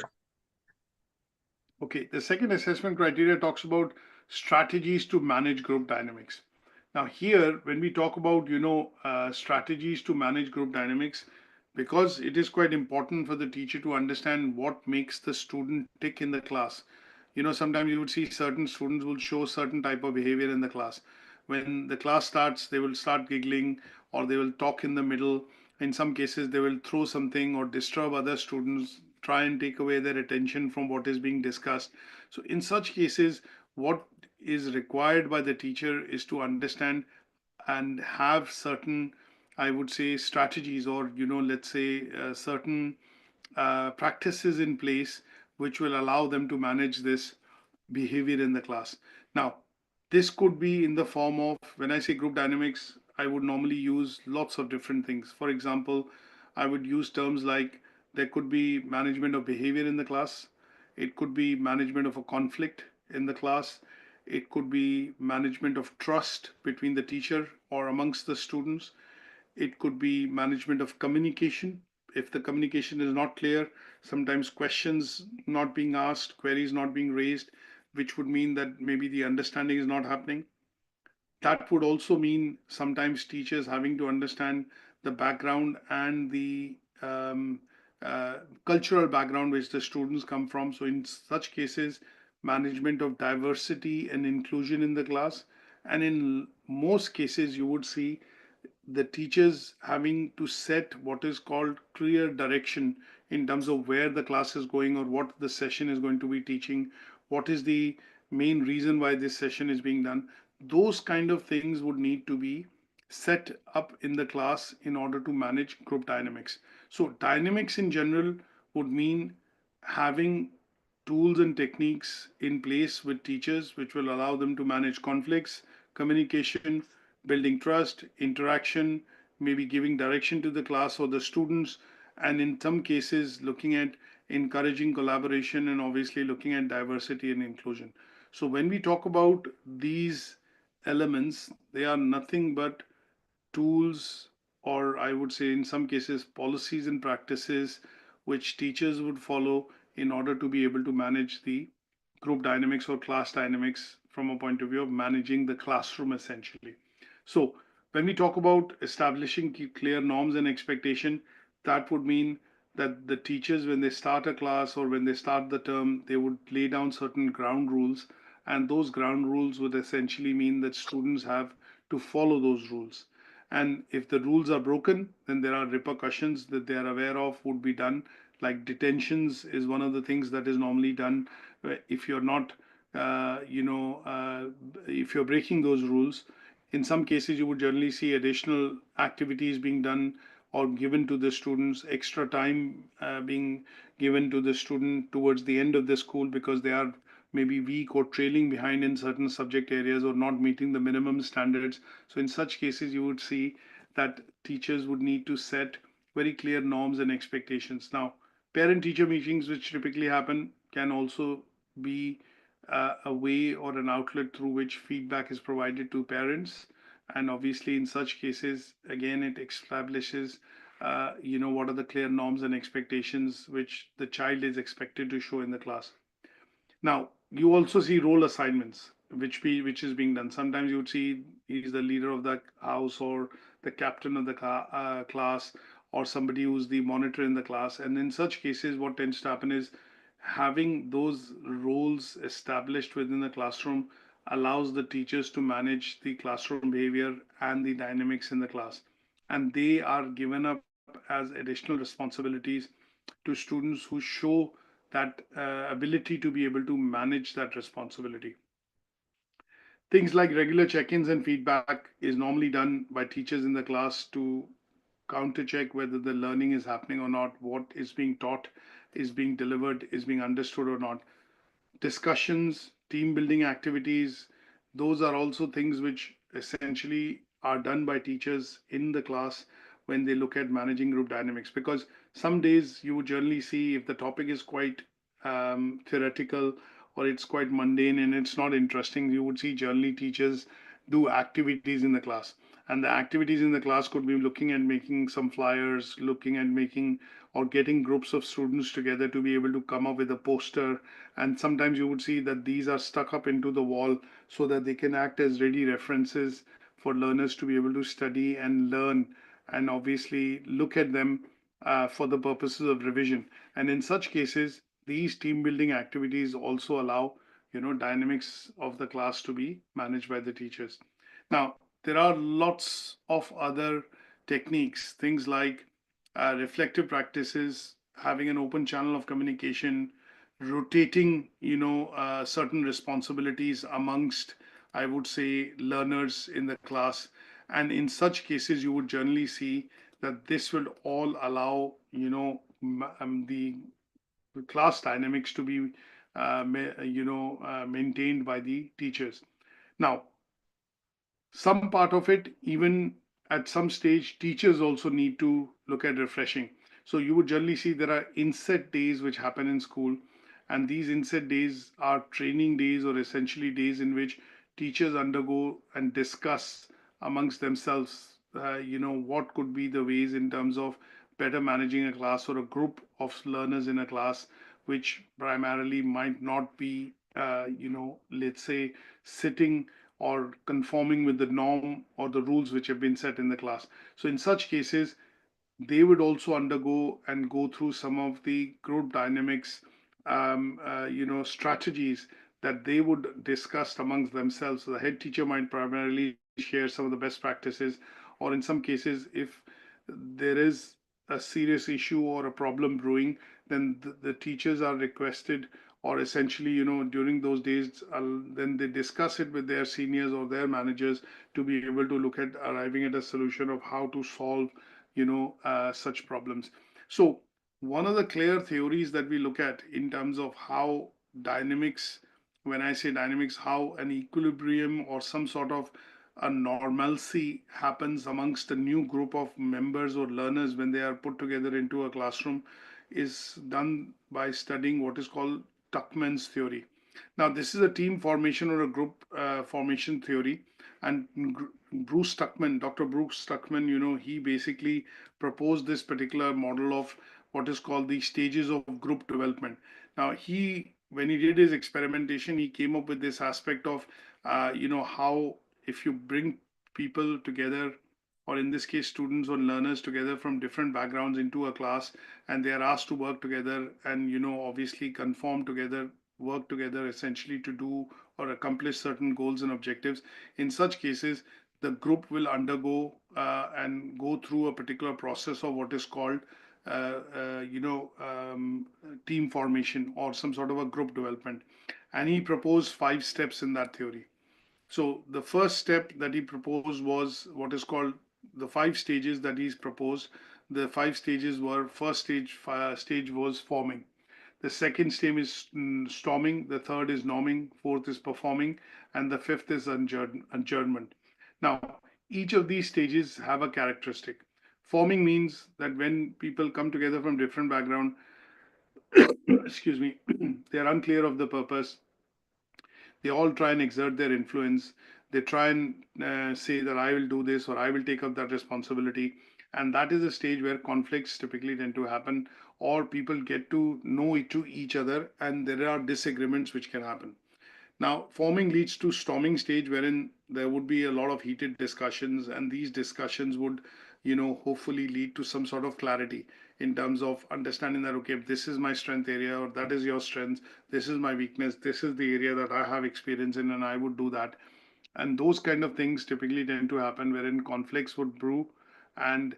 Okay, the second assessment criteria talks about strategies to manage group dynamics. Now, here, when we talk about, strategies to manage group dynamics, because it is quite important for the teacher to understand what makes the student tick in the class. Sometimes you would see certain students will show certain type of behavior in the class. When the class starts, they will start giggling, or they will talk in the middle. In some cases, they will throw something or disturb other students, try and take away their attention from what is being discussed. So in such cases, what is required by the teacher is to understand and have certain, I would say, strategies, or let's say certain practices in place which will allow them to manage this behavior in the class. Now, this could be in the form of, when I say group dynamics, I would normally use lots of different things. For example, I would use terms like there could be management of behavior in the class, it could be management of a conflict in the class, it could be management of trust between the teacher or amongst the students, it could be management of communication. If the communication is not clear, sometimes questions not being asked, queries not being raised, which would mean that maybe the understanding is not happening. That would also mean sometimes teachers having to understand the background and the cultural background which the students come from. So, in such cases, management of diversity and inclusion in the class. And in most cases, you would see the teachers having to set what is called clear direction in terms of where the class is going, or what the session is going to be teaching, what is the main reason why this session is being done. Those kind of things would need to be set up in the class in order to manage group dynamics. So dynamics in general would mean having tools and techniques in place with teachers which will allow them to manage conflicts, communication, building trust, interaction, maybe giving direction to the class or the students, and in some cases, looking at encouraging collaboration and obviously looking at diversity and inclusion. So, when we talk about these elements, they are nothing but tools, or I would say in some cases, policies and practices which teachers would follow in order to be able to manage the group dynamics or class dynamics from a point of view of managing the classroom essentially. So, when we talk about establishing clear norms and expectation, that would mean that the teachers, when they start a class or when they start the term, they would lay down certain ground rules, and those ground rules would essentially mean that students have to follow those rules. And if the rules are broken, then there are repercussions that they are aware of would be done. Like detentions is one of the things that is normally done if you're not, if you're breaking those rules. In some cases, you would generally see additional activities being done or given to the students, extra time being given to the student towards the end of the school because they are maybe weak or trailing behind in certain subject areas or not meeting the minimum standards. So, in such cases, you would see that teachers would need to set very clear norms and expectations. Now, parent teacher meetings, which typically happen, can also be a way or an outlet through which feedback is provided to parents. And obviously, in such cases, again, it establishes, what are the clear norms and expectations which the child is expected to show in the class. Now, you also see role assignments, which is being done. Sometimes you would see he's the leader of the house or the captain of the class or somebody who's the monitor in the class. And in such cases, what tends to happen is having those roles established within the classroom allows the teachers to manage the classroom behavior and the dynamics in the class. And they are given up as additional responsibilities to students who show that ability to be able to manage that responsibility. Things like regular check ins and feedback is normally done by teachers in the class to counter check whether the learning is happening or not, what is being taught, is being delivered, is being understood or not. Discussions, team building activities, those are also things which essentially are done by teachers in the class when they look at managing group dynamics. Because some days you would generally see if the topic is quite theoretical or it's quite mundane and it's not interesting, you would see generally teachers do activities in the class. And the activities in the class could be looking at making some flyers, looking at making or getting groups of students together to be able to come up with a poster. And sometimes you would see that these are stuck up into the wall so that they can act as ready references for learners to be able to study and learn and obviously look at them for the purposes of revision. And in such cases, these team building activities also allow dynamics of the class to be managed by the teachers. Now, there are lots of other techniques, things like reflective practices, having an open channel of communication, rotating, certain responsibilities amongst, I would say, learners in the class. And in such cases, you would generally see that this will all allow, the class dynamics to be, maintained by the teachers. Now, some part of it, even at some stage, teachers also need to look at refreshing. So you would generally see there are inset days which happen in school, and these inset days are training days or essentially days in which teachers undergo and discuss amongst themselves, what could be the ways in terms of better managing a class or a group of learners in a class, which primarily might not be, let's say, sitting or conforming with the norm or the rules which have been set in the class. So, in such cases, they would also undergo and go through some of the group dynamics, strategies that they would discuss amongst themselves. So the head teacher might primarily share some of the best practices, or in some cases, if there is a serious issue or a problem brewing, then the teachers are requested, or essentially, during those days, then they discuss it with their seniors or their managers to be able to look at arriving at a solution of how to solve such problems. So one of the clear theories that we look at in terms of how dynamics. When I say dynamics, how an equilibrium or some sort of a normalcy happens amongst a new group of members or learners when they are put together into a classroom is done by studying what is called Tuckman's theory. Now, this is a team formation or a group formation theory, and Bruce Tuckman, Dr. Bruce Tuckman, he basically proposed this particular model of what is called the stages of group development. Now, when he did his experimentation, he came up with this aspect of, how if you bring people together, or in this case, students or learners together from different backgrounds into a class, and they are asked to work together and, obviously conform together, work together essentially to do or accomplish certain goals and objectives. In such cases, the group will undergo and go through a particular process of what is called team formation or some sort of a group development. And he proposed 5 steps in that theory. So the first step that he proposed was what is called the 5 stages that he's proposed. The 5 stages were: first stage was forming. The second stage is storming. The third is norming. Fourth is performing, and the fifth is adjournment. Now, each of these stages have a characteristic. Forming means that when people come together from different background, excuse me, they are unclear of the purpose. They all try and exert their influence. They try and say that I will do this or I will take up that responsibility. And that is a stage where conflicts typically tend to happen, or people get to know each other, and there are disagreements which can happen. Now, forming leads to storming stage, wherein there would be a lot of heated discussions, and these discussions would, hopefully lead to some sort of clarity in terms of understanding that, okay, this is my strength area, or that is your strength, this is my weakness, this is the area that I have experience in, and I would do that. And those kind of things typically tend to happen, wherein conflicts would brew and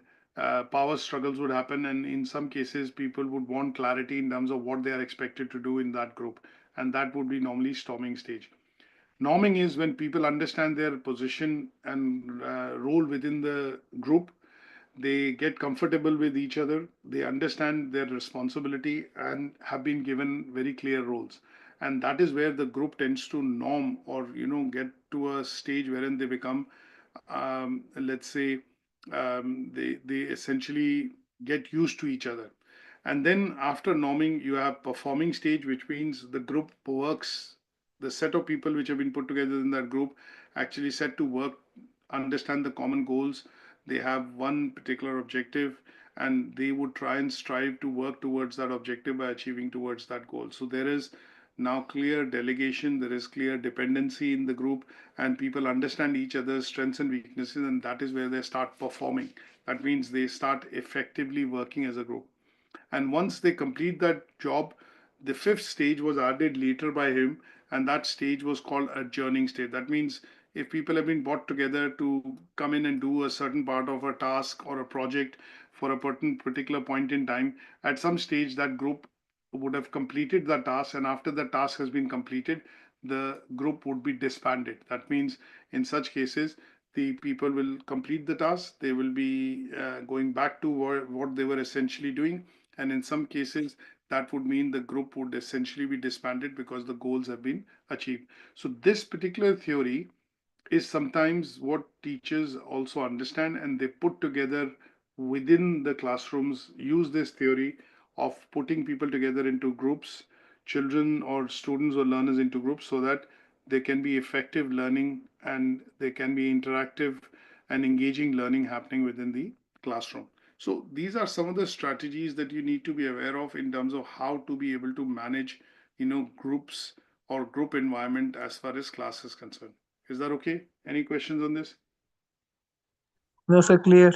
power struggles would happen. And in some cases, people would want clarity in terms of what they are expected to do in that group. And that would be normally storming stage. Norming is when people understand their position and role within the group. They get comfortable with each other, they understand their responsibility, and have been given very clear roles. And that is where the group tends to norm, or get to a stage wherein they become, let's say, they essentially get used to each other. And then after norming, you have performing stage, which means the group works, the set of people which have been put together in that group actually set to work, understand the common goals. They have one particular objective, and they would try and strive to work towards that objective by achieving towards that goal. So there is now clear delegation, there is clear dependency in the group, and people understand each other's strengths and weaknesses, and that is where they start performing. That means they start effectively working as a group. And once they complete that job, the fifth stage was added later by him, and that stage was called adjourning stage. That means if people have been brought together to come in and do a certain part of a task or a project for a particular point in time, at some stage that group would have completed the task, and after the task has been completed, the group would be disbanded. That means in such cases, the people will complete the task, they will be going back to what they were essentially doing, and in some cases, that would mean the group would essentially be disbanded because the goals have been achieved. So, this particular theory is sometimes what teachers also understand, and they put together within the classrooms, use this theory of putting people together into groups, children or students or learners into groups, so that there can be effective learning and there can be interactive and engaging learning happening within the classroom. So these are some of the strategies that you need to be aware of in terms of how to be able to manage, groups or group environment as far as class is concerned. Is that okay? Any questions on this? No, sir, clear.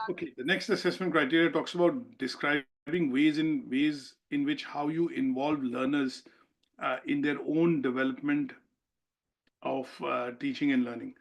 Okay, the next assessment criteria talks about describing ways in which how you involve learners in their own development of teaching and learning.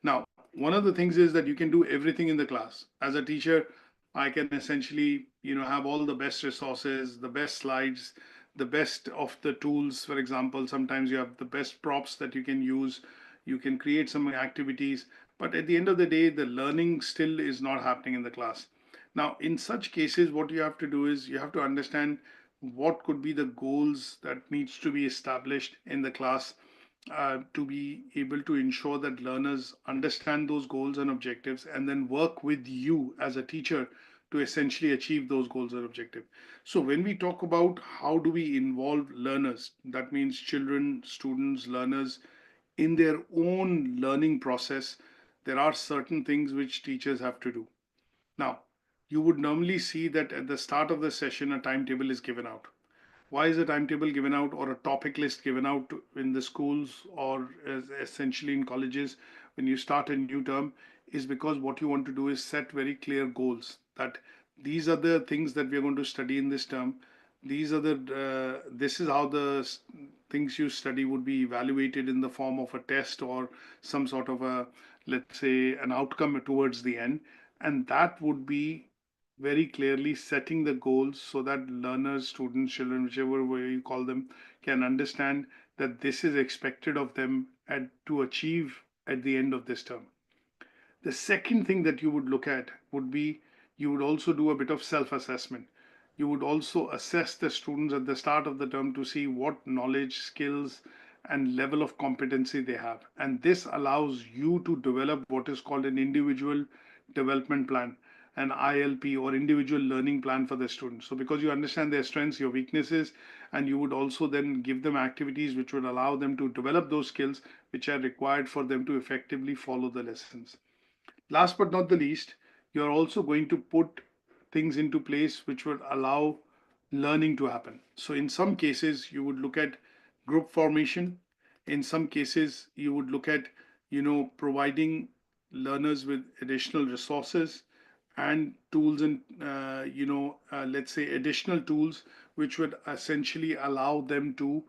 Now, one of the things is that you can do everything in the class. As a teacher, I can essentially, have all the best resources, the best slides, the best of the tools. For example, sometimes you have the best props that you can use. You can create some activities, but at the end of the day, the learning still is not happening in the class. Now, in such cases, what you have to do is you have to understand what could be the goals that needs to be established in the class to be able to ensure that learners understand those goals and objectives and then work with you as a teacher to essentially achieve those goals and objectives. So when we talk about how do we involve learners, that means children, students, learners in their own learning process, there are certain things which teachers have to do. Now, you would normally see that at the start of the session, a timetable is given out. Why is a timetable given out or a topic list given out in the schools or essentially in colleges when you start a new term? Is because what you want to do is set very clear goals that these are the things that we are going to study in this term. These are this is how the things you study would be evaluated in the form of a test or some sort of a, let's say, an outcome towards the end. And that would be very clearly setting the goals so that learners, students, children, whichever way you call them, can understand that this is expected of them to achieve at the end of this term. The second thing that you would look at would be you would also do a bit of self assessment. You would also assess the students at the start of the term to see what knowledge, skills, and level of competency they have. And this allows you to develop what is called an individual development plan, an ILP or individual learning plan for the students. So, because you understand their strengths, your weaknesses, and you would also then give them activities which would allow them to develop those skills which are required for them to effectively follow the lessons. Last but not the least, you're also going to put things into place which would allow learning to happen. So, in some cases, you would look at group formation. In some cases, you would look at, providing learners with additional resources and tools and, let's say, additional tools which would essentially allow them to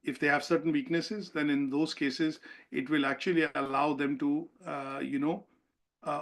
if they have certain weaknesses, then in those cases, it will actually allow them to,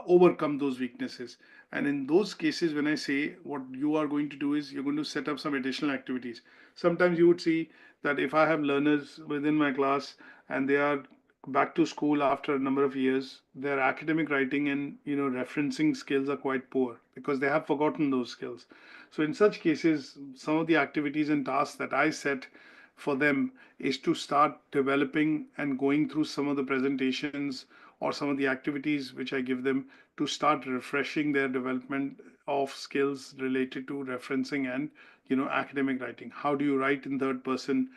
overcome those weaknesses. And in those cases, when I say what you are going to do is you're going to set up some additional activities. Sometimes you would see that if I have learners within my class and they are back to school after a number of years, their academic writing and referencing skills are quite poor because they have forgotten those skills. So in such cases, some of the activities and tasks that I set for them is to start developing and going through some of the presentations or some of the activities which I give them to start refreshing their development of skills related to referencing and academic writing. How do you write in third person?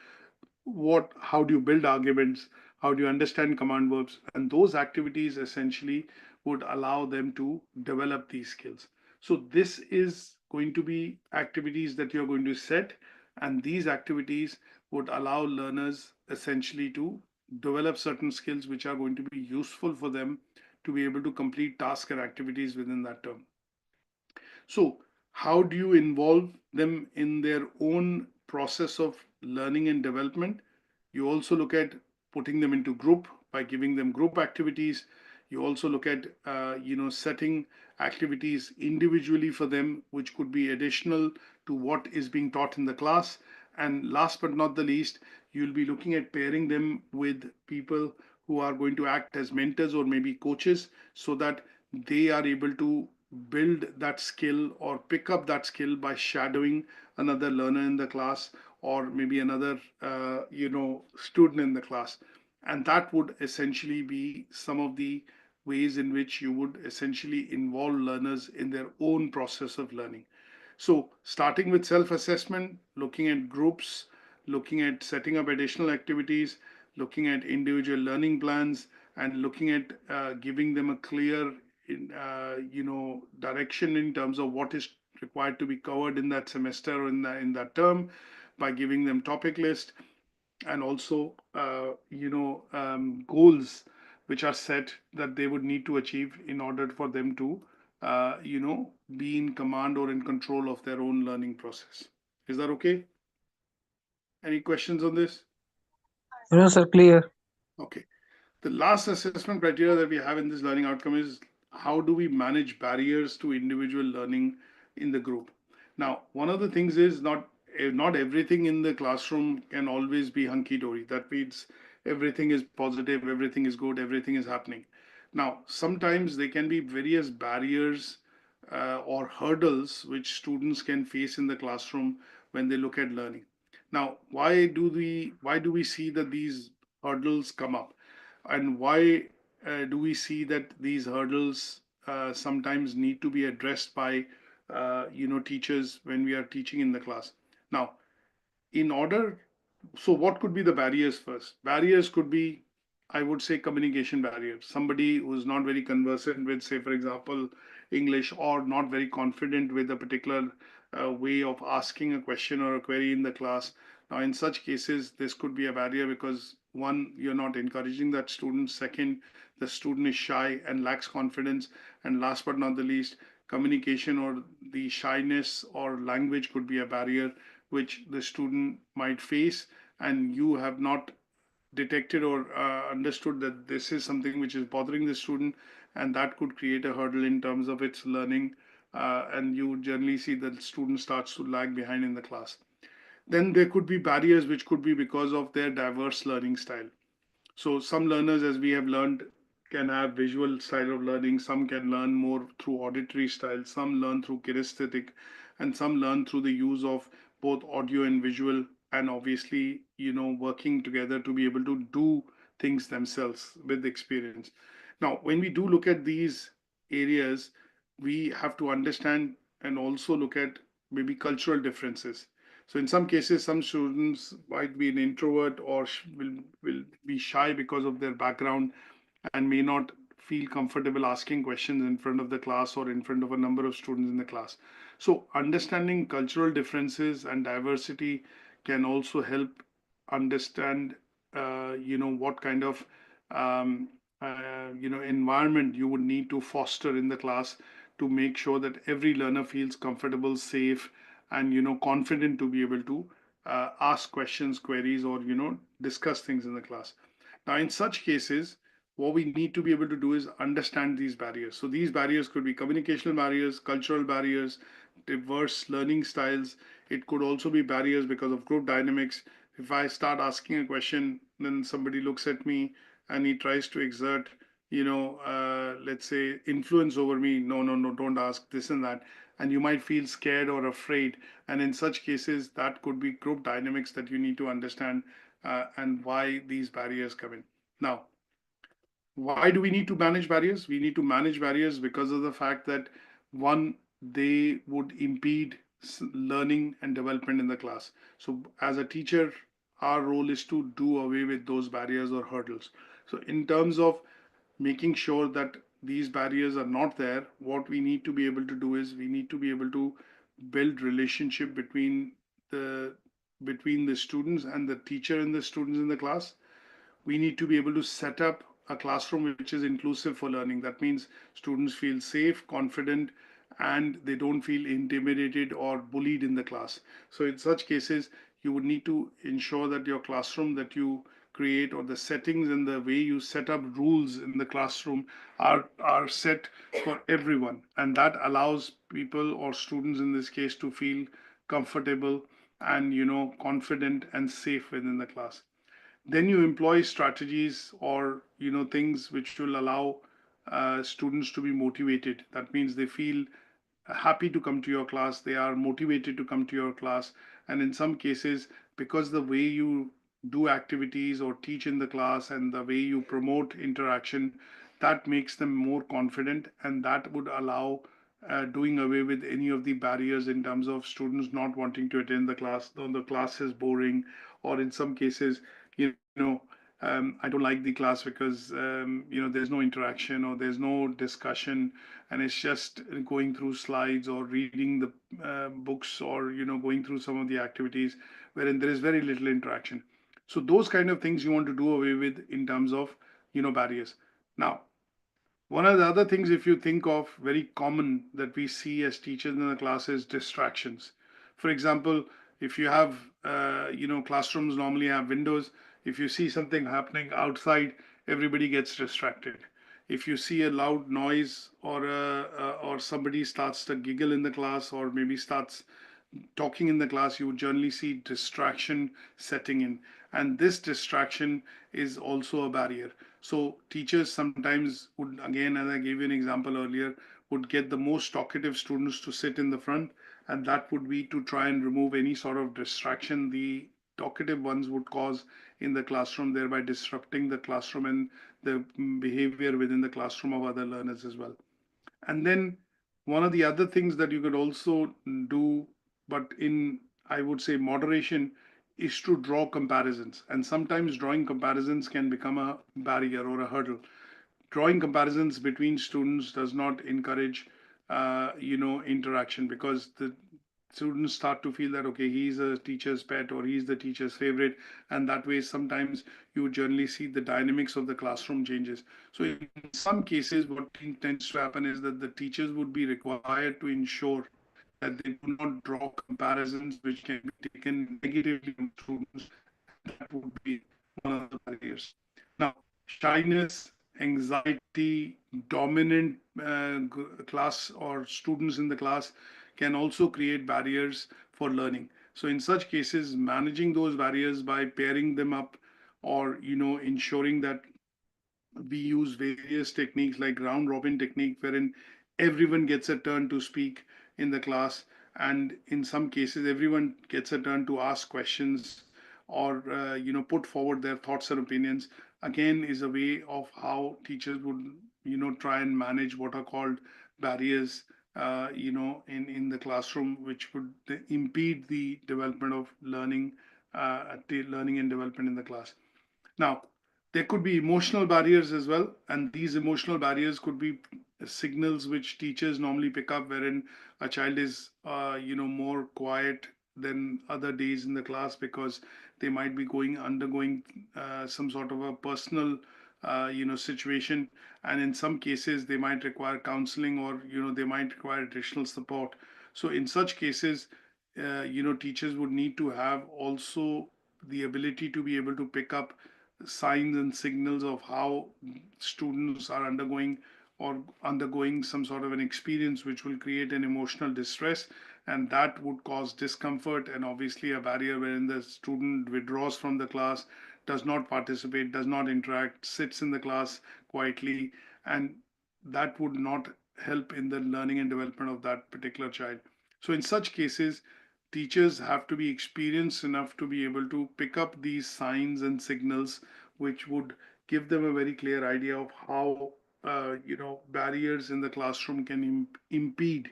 How do you build arguments? How do you understand command verbs? And those activities essentially would allow them to develop these skills. So this is going to be activities that you're going to set, and these activities would allow learners essentially to develop certain skills which are going to be useful for them to be able to complete tasks and activities within that term. So, how do you involve them in their own process of learning and development? You also look at putting them into group by giving them group activities. You also look at setting activities individually for them, which could be additional to what is being taught in the class. And last but not the least, you'll be looking at pairing them with people who are going to act as mentors or maybe coaches so that they are able to build that skill or pick up that skill by shadowing another learner in the class or maybe another student in the class. And that would essentially be some of the ways in which you would essentially involve learners in their own process of learning. So, starting with self assessment, looking at groups, looking at setting up additional activities, looking at individual learning plans, and looking at giving them a clear direction in terms of what is required to be covered in that semester or in that term by giving them topic list and also goals which are set that they would need to achieve in order for them to be in command or in control of their own learning process. Is that okay? Any questions on this? Sir, clear. Okay. The last assessment criteria that we have in this learning outcome is how do we manage barriers to individual learning in the group? Now, one of the things is not everything in the classroom can always be hunky dory. That means everything is positive, everything is good, everything is happening. Now, sometimes there can be various barriers or hurdles which students can face in the classroom when they look at learning. Now, why do we see that these hurdles come up, and why do we see that these hurdles sometimes need to be addressed by teachers when we are teaching in the class? Now, in order so what could be the barriers first? Barriers could be, I would say, communication barriers. Somebody who's not very conversant with, say, for example, English, or not very confident with a particular way of asking a question or a query in the class. Now, in such cases, this could be a barrier because one, you're not encouraging that student. Second, the student is shy and lacks confidence. And last but not the least, communication or the shyness or language could be a barrier which the student might face, and you have not detected or understood that this is something which is bothering the student, and that could create a hurdle in terms of its learning, and you generally see that the student starts to lag behind in the class. Then there could be barriers which could be because of their diverse learning style. So some learners, as we have learned, can have visual style of learning. Some can learn more through auditory style. Some learn through kinesthetic, and some learn through the use of both audio and visual. And obviously, working together to be able to do things themselves with experience. Now, when we do look at these areas, we have to understand and also look at maybe cultural differences. So in some cases, some students might be an introvert or will be shy because of their background and may not feel comfortable asking questions in front of the class or in front of a number of students in the class. So understanding cultural differences and diversity can also help understand, what kind of environment you would need to foster in the class to make sure that every learner feels comfortable, safe, and confident to be able to ask questions, queries, or discuss things in the class. Now, in such cases, what we need to be able to do is understand these barriers. So these barriers could be communicational barriers, cultural barriers, diverse learning styles. It could also be barriers because of group dynamics. If I start asking a question, then somebody looks at me and he tries to exert, let's say, influence over me. No, no, no, don't ask this and that. And you might feel scared or afraid. And in such cases, that could be group dynamics that you need to understand, and why these barriers come in. Now, why do we need to manage barriers? We need to manage barriers because of the fact that, one, they would impede learning and development in the class. So as a teacher, our role is to do away with those barriers or hurdles. So in terms of making sure that these barriers are not there, what we need to be able to do is we need to be able to build relationship the between the students and the teacher and the students in the class. We need to be able to set up a classroom which is inclusive for learning. That means students feel safe, confident, and they don't feel intimidated or bullied in the class. So in such cases, you would need to ensure that your classroom that you create, or the settings and the way you set up rules in the classroom, are set for everyone, and that allows people or students in this case to feel comfortable and confident and safe within the class. Then you employ strategies or things which will allow students to be motivated. That means they feel happy to come to your class, they are motivated to come to your class. And in some cases, because the way you do activities or teach in the class and the way you promote interaction, that makes them more confident, and that would allow doing away with any of the barriers in terms of students not wanting to attend the class, though the class is boring, or in some cases, I don't like the class because there's no interaction or there's no discussion, and it's just going through slides or reading the books, or going through some of the activities wherein there is very little interaction. So those kind of things you want to do away with in terms of barriers. Now, one of the other things, if you think of, very common that we see as teachers in the class is distractions. For example, if you have, classrooms normally have windows. If you see something happening outside, everybody gets distracted. If you see a loud noise, or somebody starts to giggle in the class, or maybe starts talking in the class, you would generally see distraction setting in. And this distraction is also a barrier. So teachers sometimes would, again, as I gave you an example earlier, would get the most talkative students to sit in the front, and that would be to try and remove any sort of distraction the talkative ones would cause in the classroom, thereby disrupting the classroom and the behavior within the classroom of other learners as well. And then one of the other things that you could also do, but in, I would say, moderation, is to draw comparisons. And sometimes drawing comparisons can become a barrier or a hurdle. Drawing comparisons between students does not encourage, interaction, because the students start to feel that, okay, he's a teacher's pet or he's the teacher's favorite, and that way sometimes you generally see the dynamics of the classroom changes. So in some cases what tends to happen is that the teachers would be required to ensure that they do not draw comparisons which can be taken negatively on students, and that would be one of the barriers. Now, shyness, anxiety, dominant class or students in the class can also create barriers for learning. So in such cases, managing those barriers by pairing them up, or ensuring that we use various techniques like round robin technique, wherein everyone gets a turn to speak in the class, and in some cases everyone gets a turn to ask questions, or put forward their thoughts and opinions, again is a way of how teachers would try and manage what are called barriers, in the classroom, which would impede the development of learning and development in the class. Now, there could be emotional barriers as well, and these emotional barriers could be signals which teachers normally pick up, wherein a child is, more quiet than other days in the class because they might be undergoing some sort of a personal, situation, and in some cases they might require counseling, or they might require additional support. So in such cases, teachers would need to have also the ability to be able to pick up signs and signals of how students are undergoing some sort of an experience which will create an emotional distress, and that would cause discomfort and obviously a barrier wherein the student withdraws from the class, does not participate, does not interact, sits in the class quietly, and that would not help in the learning and development of that particular child. So in such cases, teachers have to be experienced enough to be able to pick up these signs and signals, which would give them a very clear idea of how barriers in the classroom can impede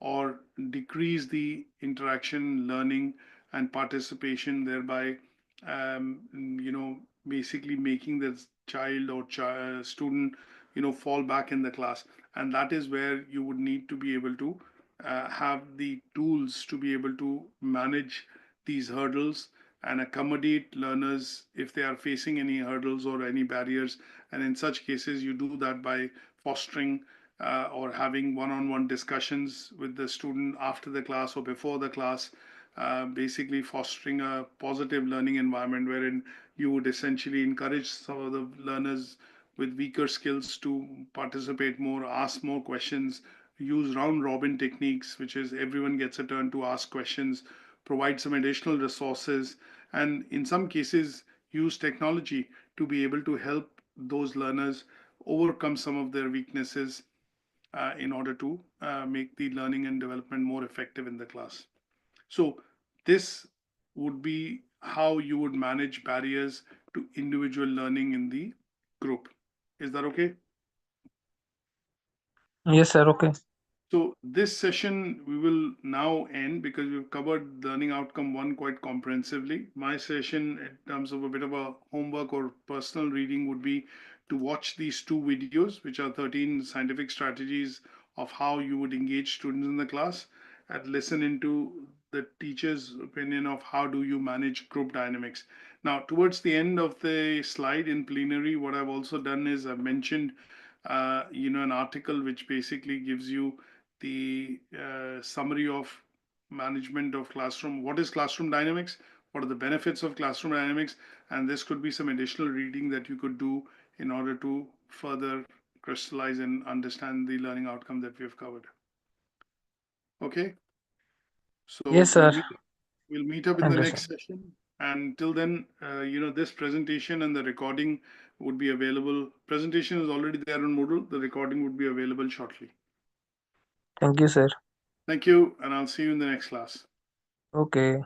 or decrease the interaction, learning, and participation, thereby basically making the child or student fall back in the class. And that is where you would need to be able to have the tools to be able to manage these hurdles and accommodate learners if they are facing any hurdles or any barriers. And in such cases, you do that by fostering or having one-on-one discussions with the student after the class or before the class, basically fostering a positive learning environment wherein you would essentially encourage some of the learners with weaker skills to participate more, ask more questions, use round robin techniques, which is everyone gets a turn to ask questions, provide some additional resources, and in some cases, use technology to be able to help those learners overcome some of their weaknesses in order to make the learning and development more effective in the class. So, this would be how you would manage barriers to individual learning in the group. Is that okay? Yes, sir. Okay. So this session we will now end because we've covered learning outcome one quite comprehensively. My session in terms of a bit of a homework or personal reading would be to watch these two videos, which are 13 scientific strategies of how you would engage students in the class, and listen into the teacher's opinion of how do you manage group dynamics. Now, towards the end of the slide in plenary, what I've also done is I've mentioned an article which basically gives you the summary of management of classroom. What is classroom dynamics? What are the benefits of classroom dynamics? And this could be some additional reading that you could do in order to further crystallize and understand the learning outcome that we have covered. Okay, so Yes, sir. we'll meet up in the Understand. next session. And till then, this presentation and the recording would be available. Presentation is already there on Moodle. The recording would be available shortly. Thank you, sir. Thank you, and I'll see you in the next class. Okay.